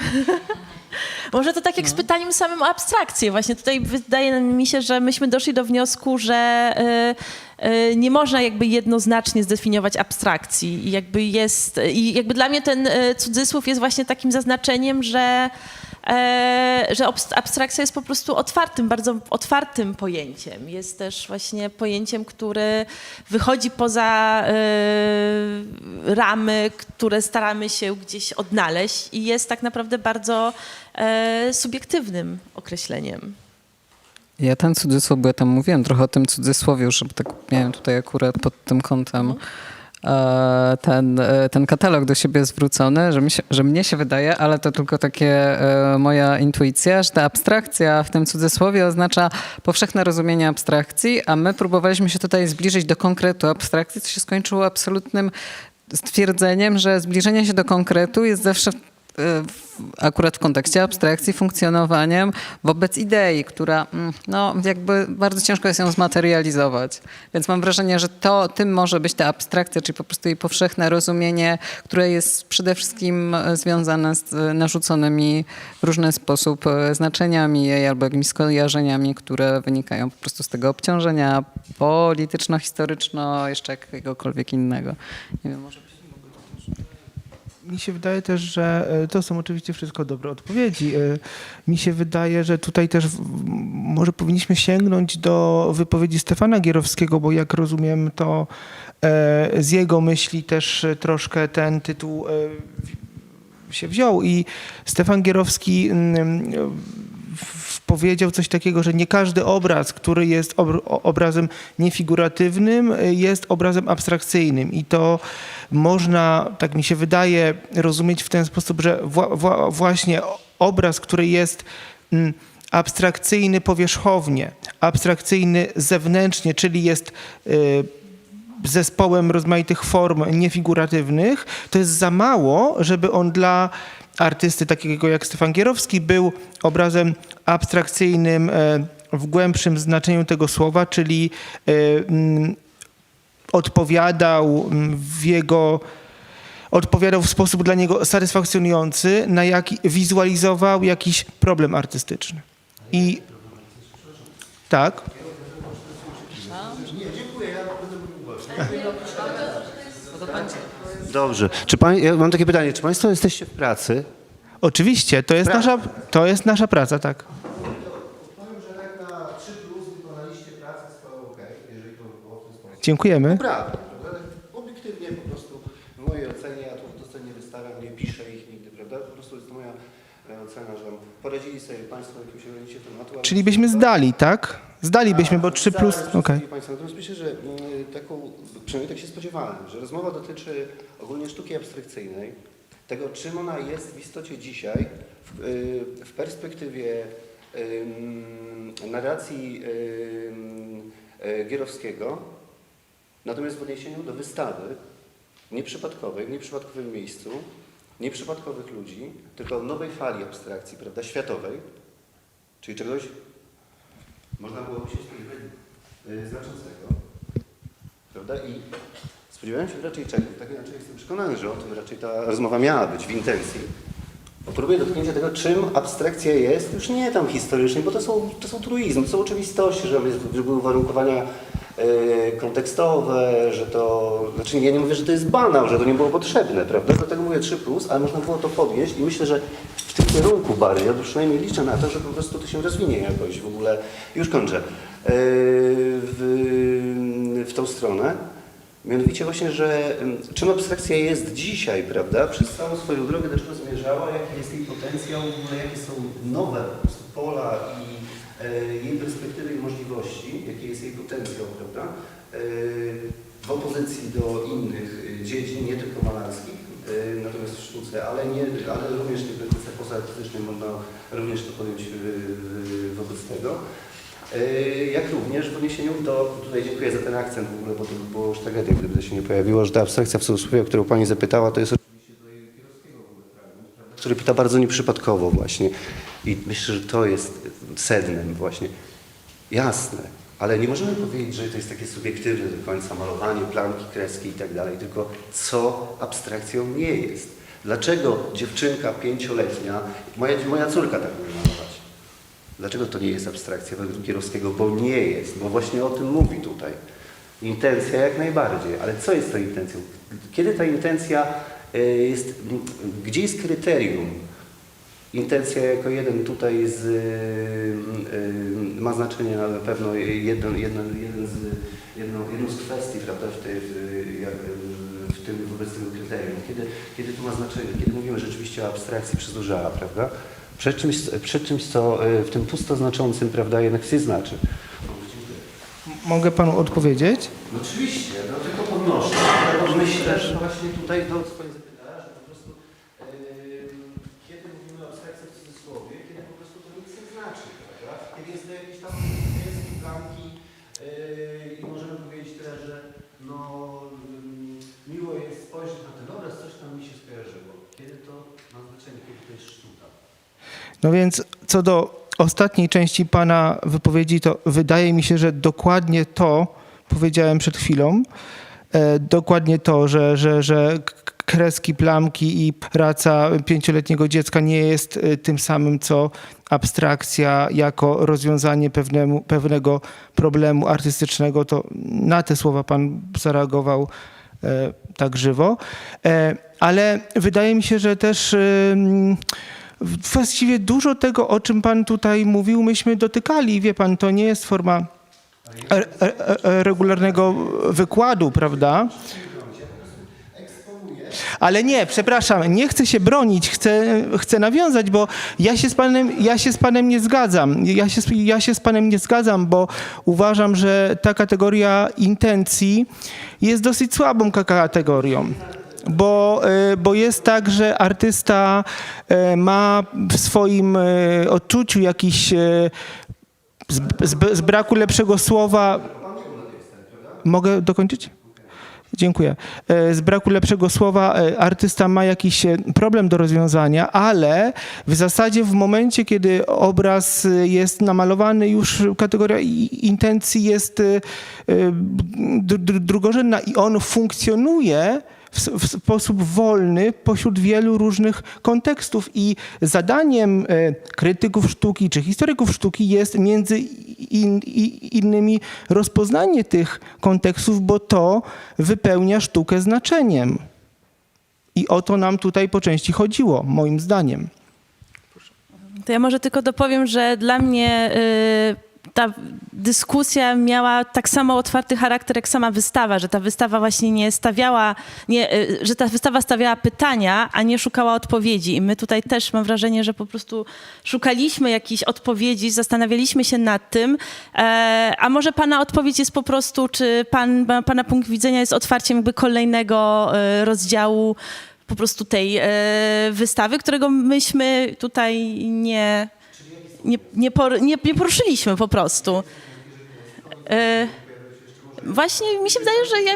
S2: Może to tak jak z pytaniem samym o abstrakcję. Właśnie tutaj wydaje mi się, że myśmy doszli do wniosku, że nie można jakby jednoznacznie zdefiniować abstrakcji. I jakby dla mnie ten cudzysłów jest właśnie takim zaznaczeniem, że abstrakcja jest po prostu bardzo otwartym pojęciem. Jest też właśnie pojęciem, które wychodzi poza ramy, które staramy się gdzieś odnaleźć i jest tak naprawdę bardzo subiektywnym określeniem.
S1: Ja ten cudzysłów, bo ja tam mówiłem trochę o tym cudzysłowie, że tak miałem tutaj akurat pod tym kątem ten katalog do siebie zwrócony, że mnie się wydaje, ale to tylko takie moja intuicja, że ta abstrakcja w tym cudzysłowie oznacza powszechne rozumienie abstrakcji, a my próbowaliśmy się tutaj zbliżyć do konkretu abstrakcji, co się skończyło absolutnym stwierdzeniem, że zbliżenie się do konkretu jest zawsze akurat w kontekście abstrakcji funkcjonowaniem wobec idei, która no jakby bardzo ciężko jest ją zmaterializować. Więc mam wrażenie, że tym może być ta abstrakcja, czyli po prostu jej powszechne rozumienie, które jest przede wszystkim związane z narzuconymi w różny sposób znaczeniami jej albo jakimiś skojarzeniami, które wynikają po prostu z tego obciążenia polityczno-historyczno, jeszcze jakiegokolwiek innego. Nie wiem, może
S3: Mi się wydaje też, że to są oczywiście wszystko dobre odpowiedzi. Mi się wydaje, że tutaj też może powinniśmy sięgnąć do wypowiedzi Stefana Gierowskiego, bo jak rozumiem, to z jego myśli też troszkę ten tytuł się wziął. I Stefan Gierowski powiedział coś takiego, że nie każdy obraz, który jest obrazem niefiguratywnym, jest obrazem abstrakcyjnym. I to można, tak mi się wydaje, rozumieć w ten sposób, że właśnie obraz, który jest abstrakcyjny powierzchownie, abstrakcyjny zewnętrznie, czyli jest zespołem rozmaitych form niefiguratywnych, to jest za mało, żeby on dla artysty takiego jak Stefan Gierowski był obrazem abstrakcyjnym w głębszym znaczeniu tego słowa, czyli odpowiadał w sposób dla niego satysfakcjonujący, wizualizował jakiś problem artystyczny. I tak.
S5: Dobrze. Ja mam takie pytanie, czy Państwo jesteście w pracy?
S3: Oczywiście, to jest nasza praca, tak.
S5: Powiem, że tak na 3+ wykonaliście pracę swoją okej, jeżeli to było w ten sposób.
S3: Dziękujemy.
S5: Prawda, prawda? Obiektywnie po prostu w mojej ocenie, ja tu ocen nie wystawiam, nie piszę ich nigdy, prawda? Po prostu jest to moja ocena, że poradzili sobie Państwo jakimś ogranicie tematu. Ale
S3: Czyli byśmy zdali, tak? Zdalibyśmy, bo 3+, okej.
S5: Państwo. Natomiast myślę, że przynajmniej tak się spodziewałem, że rozmowa dotyczy ogólnie sztuki abstrakcyjnej, tego czym ona jest w istocie dzisiaj w perspektywie narracji Gierowskiego, natomiast w odniesieniu do wystawy nieprzypadkowej, w nieprzypadkowym miejscu, nieprzypadkowych ludzi, tylko nowej fali abstrakcji, prawda, światowej, czyli czegoś można byłoby się spodziewać znaczącego, prawda? I spodziewałem się raczej czegoś, tak inaczej jestem przekonany, że o tym raczej ta rozmowa miała być w intencji. Próbuję dotknięcia tego, czym abstrakcja jest, już nie tam historycznie, bo to są truizmy, to są oczywistości, że były uwarunkowania kontekstowe, że to, znaczy ja nie mówię, że to jest banał, że to nie było potrzebne, prawda? Dlatego mówię 3+, ale można było to podnieść i myślę, że w tym kierunku bardziej, ja przynajmniej liczę na to, że po prostu to się rozwinie jakoś w ogóle, już kończę, w tą stronę. Mianowicie właśnie, że czym abstrakcja jest dzisiaj, prawda? Przez całą swoją drogę do czego zmierzała, jaki jest jej potencjał, w ogóle jakie są nowe po prostu pola i jej perspektywy i możliwości, jaki jest jej potencjał, prawda? W opozycji do innych dziedzin, nie tylko malarskich, natomiast w sztuce, ale również w kwestiach pozaartystycznych można również to podjąć wobec tego. Jak również w odniesieniu do, tutaj dziękuję za ten akcent w ogóle, bo to by było już tragedia, gdyby to się nie pojawiło, że ta abstrakcja w cudzysłowie, o którą Pani zapytała, to jest oczywiście tutaj Kierowskiego w ogóle fragment, prawda, który pyta bardzo nieprzypadkowo właśnie i myślę, że to jest sednem właśnie. Jasne, ale nie możemy powiedzieć, że to jest takie subiektywne do końca malowanie, plamki, kreski i tak dalej, tylko co abstrakcją nie jest. Dlaczego dziewczynka 5-letnia, moja córka tak umie malować? Dlaczego to nie jest abstrakcja według Kierowskiego? Bo nie jest, bo właśnie o tym mówi tutaj. Intencja jak najbardziej, ale co jest tą intencją? Kiedy ta intencja jest, gdzie jest kryterium? Intencja jako jeden tutaj ma znaczenie na pewno jedną z kwestii, prawda, w tym wobec tego kryterium. Kiedy to ma znaczenie? Kiedy mówimy rzeczywiście o abstrakcji przez duże A, prawda? Przed czymś, co w tym pusto znaczącym, prawda, jednak się znaczy.
S3: Mogę panu odpowiedzieć?
S5: No oczywiście, no tylko podnoszę. Bo myślę, że właśnie tutaj to, co Pani zapytała, że po prostu kiedy mówimy o abstrakcji w cudzysłowie, kiedy po prostu to nic nie znaczy, prawda? Kiedy jest to jakieś tam plamki i możemy powiedzieć teraz, że no miło jest spojrzeć na ten obraz, coś tam mi się skojarzyło. Kiedy to ma znaczenie, kiedy to jest sztuka?
S3: No więc co do ostatniej części pana wypowiedzi, to wydaje mi się, że dokładnie to powiedziałem przed chwilą. Dokładnie to, że kreski, plamki i praca 5-letniego dziecka nie jest tym samym, co abstrakcja jako rozwiązanie pewnego problemu artystycznego, to na te słowa pan zareagował tak żywo. Ale wydaje mi się, że też właściwie dużo tego, o czym pan tutaj mówił, myśmy dotykali. Wie pan, to nie jest forma regularnego wykładu, prawda? Ale nie, przepraszam, nie chcę się bronić, chcę nawiązać, bo ja się z panem nie zgadzam. Ja się z panem nie zgadzam, bo uważam, że ta kategoria intencji jest dosyć słabą kategorią. Bo jest tak, że artysta ma w swoim odczuciu jakiś z braku lepszego słowa... Mogę dokończyć? Dziękuję. Z braku lepszego słowa artysta ma jakiś problem do rozwiązania, ale w zasadzie w momencie, kiedy obraz jest namalowany, już kategoria intencji jest drugorzędna i on funkcjonuje w sposób wolny pośród wielu różnych kontekstów i zadaniem krytyków sztuki czy historyków sztuki jest między innymi rozpoznanie tych kontekstów, bo to wypełnia sztukę znaczeniem. I o to nam tutaj po części chodziło, moim zdaniem.
S2: To ja może tylko dopowiem, że dla mnie ta dyskusja miała tak samo otwarty charakter jak sama wystawa, że ta wystawa właśnie że ta wystawa stawiała pytania, a nie szukała odpowiedzi. I my tutaj też mam wrażenie, że po prostu szukaliśmy jakichś odpowiedzi, zastanawialiśmy się nad tym, a może pana odpowiedź jest po prostu, czy pana punkt widzenia jest otwarciem jakby kolejnego rozdziału po prostu tej wystawy, którego myśmy tutaj nie poruszyliśmy po prostu. Właśnie mi się wydaje, że ja...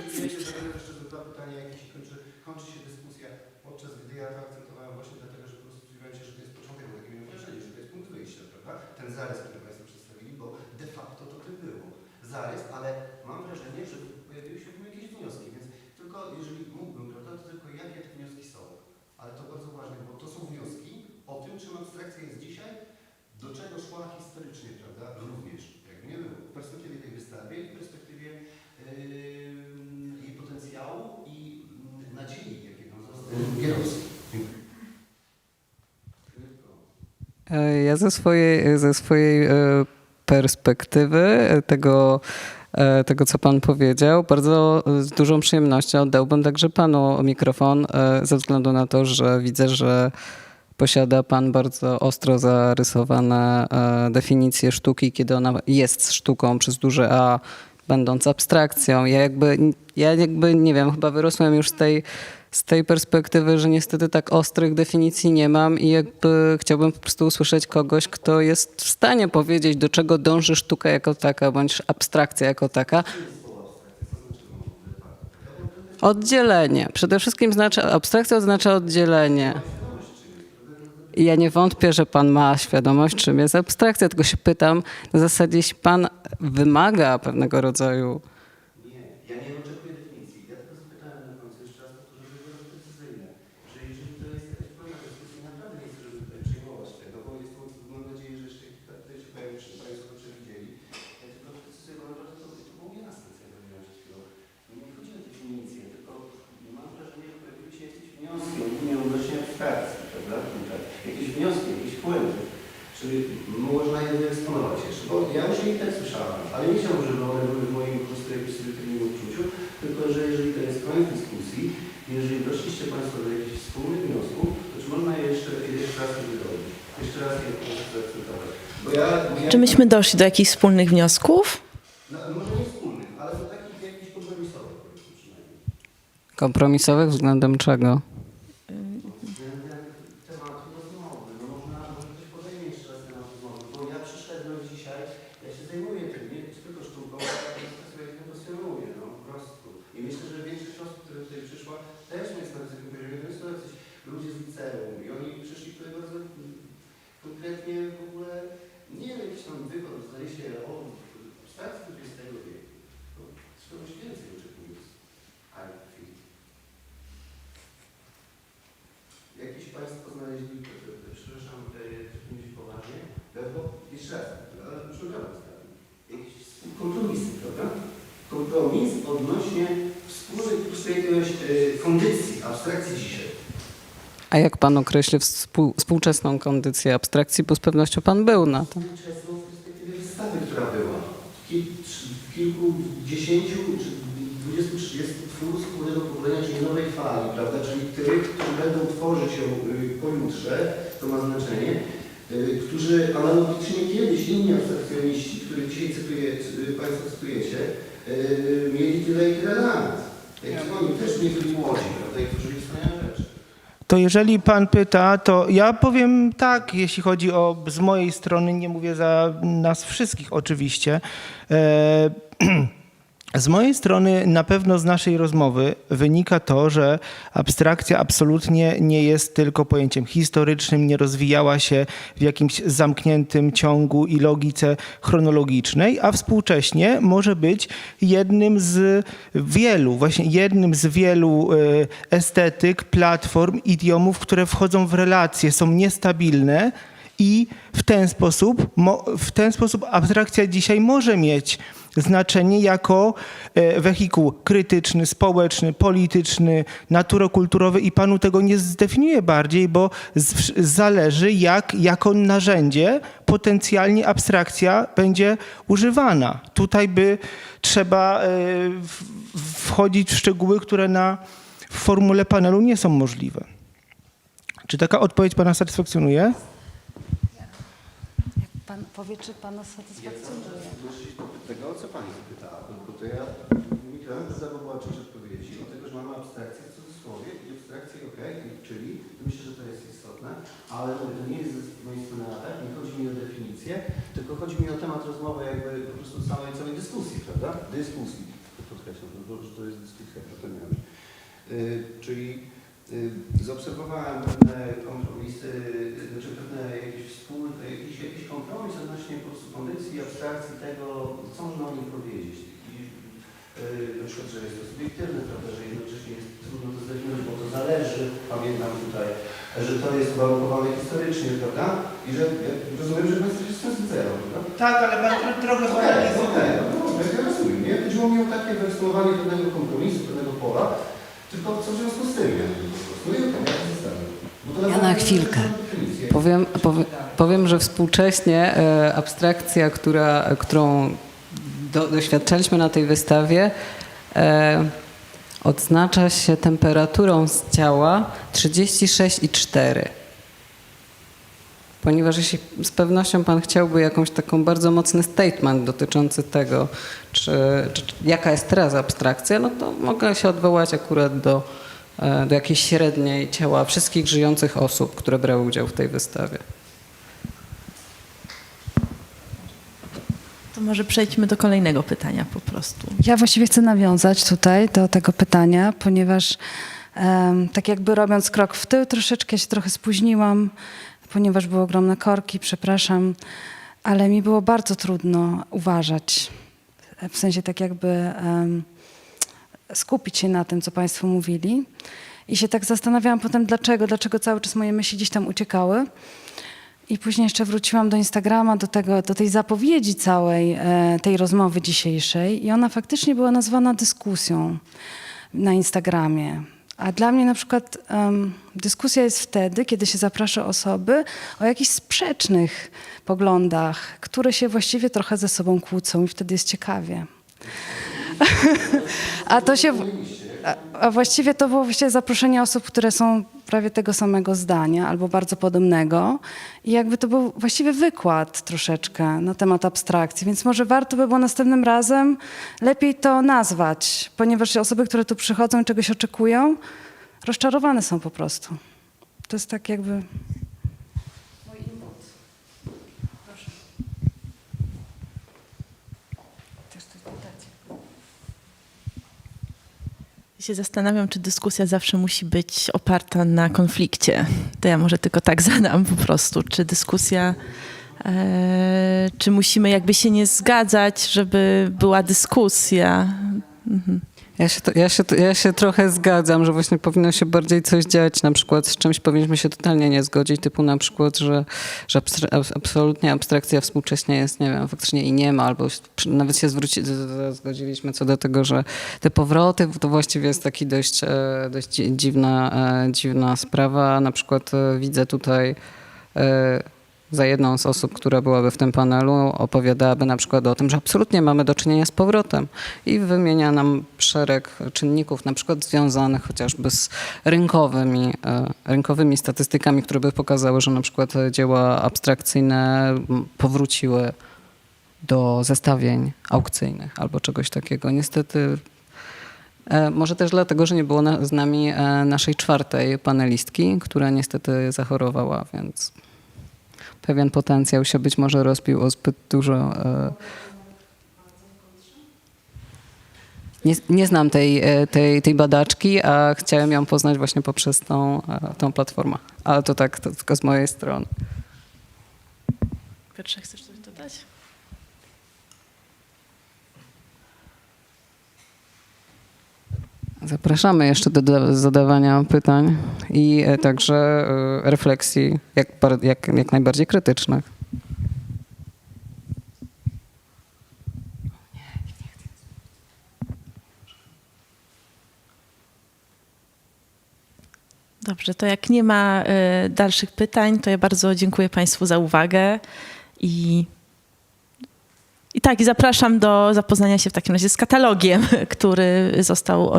S5: Kończy się dyskusja, podczas gdy ja to akcentowałem właśnie dlatego, że po prostu spodziewałem się, że to jest początek, bo takie miałem wrażenie, że to jest punkt wyjścia, prawda? Ten zarys, który Państwo przedstawili, bo de facto to było. zarys, ale mam wrażenie, że pojawiły się w nim jakieś wnioski, więc tylko jeżeli mógłbym, prawda, to tylko jakie te wnioski są. Ale to bardzo ważne, bo to są wnioski o tym, czym abstrakcja jest dzisiaj, do czego szła historycznie, prawda, również, jakby nie było, w perspektywie tej wystawy i w perspektywie jej potencjału i nadziei, jakie wiąże z tym kierowcą.
S1: Ja ze swojej perspektywy tego, co pan powiedział, bardzo z dużą przyjemnością oddałbym także panu mikrofon, ze względu na to, że widzę, że posiada pan bardzo ostro zarysowane definicje sztuki, kiedy ona jest sztuką przez duże A, będąc abstrakcją. Ja jakby nie wiem, chyba wyrosłem już z tej perspektywy, że niestety tak ostrych definicji nie mam i jakby chciałbym po prostu usłyszeć kogoś, kto jest w stanie powiedzieć, do czego dąży sztuka jako taka, bądź abstrakcja jako taka. Oddzielenie. Przede wszystkim abstrakcja oznacza oddzielenie. I ja nie wątpię, że pan ma świadomość, czym jest abstrakcja, tylko się pytam na zasadzie, jeśli pan wymaga pewnego rodzaju...
S5: Nie, ja nie oczekuję definicji. Ja tylko zapytałem na końcu, jeszcze raz powtórzę, żeby było precyzyjne, że jeżeli to jest jakaś pełna dyskusja, naprawdę nie chcę, żeby tutaj przejmować tego, bo jest to, mam nadzieję, że jeszcze kilka tutaj się pojawi, że Państwo to przewidzieli. Ja tylko precyzuję, bo naprawdę to było jasne, co ja powiedziałem przed chwilą. Nie chodzi o definicję, tylko mam wrażenie, że pojawiły się jakieś wnioski, nie odnośnie abstrakcji, prawda? Jakieś wnioski, jakieś puenty. Czyli można je wyeksponować jeszcze, bo ja już ich tak słyszałem, ale nie chciałbym, żeby one były w moim po prostu jakimś subiektywnym odczuciu, tylko że jeżeli to jest koniec dyskusji, jeżeli doszliście Państwo do jakichś wspólnych wniosków, to czy można je jeszcze raz wydobyć? Jeszcze raz je zaakcentować.
S2: Czy myśmy doszli do jakichś wspólnych wniosków?
S5: No, może nie wspólnych, ale do takich jakichś kompromisowych przynajmniej.
S1: Kompromisowych względem czego?
S5: Tematu rozmowy. No może ktoś podejmie jeszcze raz temat rozmowy, bo ja przyszedłem dzisiaj, ja się zajmuję tym, nie tylko sztuką, ale ja się pasjonuję, no po prostu. I myślę, że większość osób, które tutaj przyszła, też nie jest na takim poziomie, to są jacyś ludzie z liceum i oni przyszli tutaj bardzo konkretnie w ogóle, nie wiem, jakiś tam wykład, zdaje się, o abstrakcji XX wieku. To czegoś więcej oczekuję z art film. Jakieś Państwo znaleźli, przepraszam, mówić poważnie, bo jeszcze raz, ale przygotowałem sprawy. Jakieś kompromisy, prawda? Kompromis odnośnie wspólnej po prostu jakiegoś kondycji, abstrakcji dzisiaj.
S1: A jak pan określi współczesną kondycję abstrakcji, bo z pewnością pan był na tym.
S5: Współczesną w perspektywie wystawy, która była. Kilkudziesięciu, czy 20-30 twórców młodego pokolenia, czyli nowej fali, prawda? Czyli tych, którzy będą tworzyć ją pojutrze, to ma znaczenie, którzy analogicznie kiedyś inni abstrakcjoniści, których dzisiaj Państwo cytujecie, mieli tyle i tyle lat. Jak oni też nie byli młodzi, prawda? I tworzyli wspaniałe rzeczy.
S3: To jeżeli pan pyta, to ja powiem tak, jeśli chodzi o z mojej strony, nie mówię za nas wszystkich oczywiście. Z mojej strony na pewno z naszej rozmowy wynika to, że abstrakcja absolutnie nie jest tylko pojęciem historycznym, nie rozwijała się w jakimś zamkniętym ciągu i logice chronologicznej, a współcześnie może być jednym z wielu estetyk, platform, idiomów, które wchodzą w relacje, są niestabilne i w ten sposób abstrakcja dzisiaj może mieć znaczenie jako wehikuł krytyczny, społeczny, polityczny, naturokulturowy i panu tego nie zdefiniuje bardziej, bo zależy jako narzędzie potencjalnie abstrakcja będzie używana. Tutaj by trzeba wchodzić w szczegóły, które w formule panelu nie są możliwe. Czy taka odpowiedź pana satysfakcjonuje?
S1: Pan powie, czy pana satysfakcjonuje?
S5: Tego, o co Pani zapytała, bo to ja zawołała część odpowiedzi o tego, że mamy abstrakcję w cudzysłowie i abstrakcję czyli myślę, że to jest istotne, ale to nie jest z mojej strony atak, nie chodzi mi o definicję, tylko chodzi mi o temat rozmowy jakby po prostu całej dyskusji, prawda? Dyskusji, to podkreślam, że to jest dyskusja, to miałem. Czyli Zaobserwowałem pewne kompromisy, znaczy pewne jakiś kompromis odnośnie po prostu kondycji, abstrakcji tego, co można o nim powiedzieć. Na przykład, że jest to subiektywne, prawda, że jednocześnie jest trudno to zdefiniować, bo to zależy, pamiętam tutaj, że to jest uwarunkowane historycznie, prawda? I że rozumiem, że Państwo jest z zero, prawda?
S3: Tak, ale pan trochę
S5: Okej, ja rozumiem. Nie chodziło mi o takie wyeksplorowanie pewnego kompromisu, pewnego pola, tylko co w związku z tym, ja po prostu. No i okej, ja to zostawiam. Bo to
S1: Ja na
S5: naprawdę
S1: chwilkę.
S5: jest definicję.
S1: Powiem, że współcześnie abstrakcja, którą doświadczaliśmy na tej wystawie, odznacza się temperaturą z ciała 36,4. Ponieważ jeśli z pewnością Pan chciałby jakąś taką bardzo mocny statement dotyczący tego, jaka jest teraz abstrakcja, no to mogę się odwołać akurat do jakiejś średniej ciała wszystkich żyjących osób, które brały udział w tej wystawie.
S2: To może przejdźmy do kolejnego pytania po prostu.
S6: Ja właściwie chcę nawiązać tutaj do tego pytania, ponieważ tak jakby robiąc krok w tył, troszeczkę się trochę spóźniłam, ponieważ były ogromne korki, przepraszam, ale mi było bardzo trudno uważać, w sensie tak jakby skupić się na tym, co Państwo mówili. I się tak zastanawiałam potem, dlaczego cały czas moje myśli gdzieś tam uciekały. I później jeszcze wróciłam do Instagrama, do tej zapowiedzi całej tej rozmowy dzisiejszej i ona faktycznie była nazwana dyskusją na Instagramie. A dla mnie na przykład dyskusja jest wtedy, kiedy się zaprasza osoby o jakichś sprzecznych poglądach, które się właściwie trochę ze sobą kłócą i wtedy jest ciekawie. A właściwie to było zaproszenie osób, które są prawie tego samego zdania albo bardzo podobnego i jakby to był właściwie wykład troszeczkę na temat abstrakcji, więc może warto by było następnym razem lepiej to nazwać, ponieważ osoby, które tu przychodzą i czegoś oczekują, rozczarowane są po prostu. To jest tak jakby... Mój input. Proszę. Też coś dodać.
S2: Się zastanawiam, czy dyskusja zawsze musi być oparta na konflikcie. To ja może tylko tak zadam po prostu. Czy dyskusja, czy musimy jakby się nie zgadzać, żeby była dyskusja? Mhm.
S1: Ja się trochę zgadzam, że właśnie powinno się bardziej coś dziać, na przykład z czymś powinniśmy się totalnie nie zgodzić, typu na przykład, że absolutnie abstrakcja współcześnie jest, nie wiem, faktycznie i nie ma, albo nawet się zgodziliśmy co do tego, że te powroty to właściwie jest taki dość dziwna sprawa. Na przykład widzę tutaj za jedną z osób, która byłaby w tym panelu, opowiadałaby na przykład o tym, że absolutnie mamy do czynienia z powrotem i wymienia nam szereg czynników, na przykład związanych chociażby z rynkowymi statystykami, które by pokazały, że na przykład dzieła abstrakcyjne powróciły do zestawień aukcyjnych albo czegoś takiego. Niestety może też dlatego, że nie było z nami naszej czwartej panelistki, która niestety zachorowała, więc pewien potencjał się być może rozbił o zbyt dużo. Nie znam tej badaczki, a chciałem ją poznać właśnie poprzez tą platformę. Ale to tak, to tylko z mojej strony.
S2: Piotrze, chcesz coś dodać?
S1: Zapraszamy jeszcze do zadawania pytań i także refleksji jak najbardziej krytycznych.
S2: Dobrze, to jak nie ma dalszych pytań, to ja bardzo dziękuję Państwu za uwagę i zapraszam do zapoznania się w takim razie z katalogiem, który został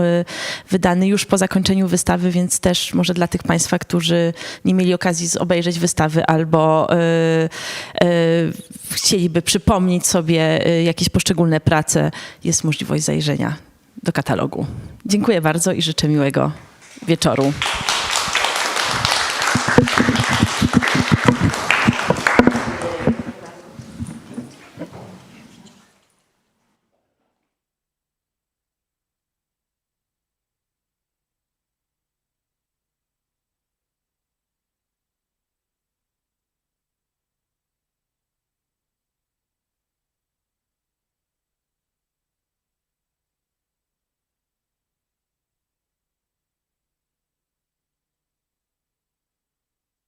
S2: wydany już po zakończeniu wystawy, więc też może dla tych Państwa, którzy nie mieli okazji obejrzeć wystawy albo chcieliby przypomnieć sobie jakieś poszczególne prace, jest możliwość zajrzenia do katalogu. Dziękuję bardzo i życzę miłego wieczoru.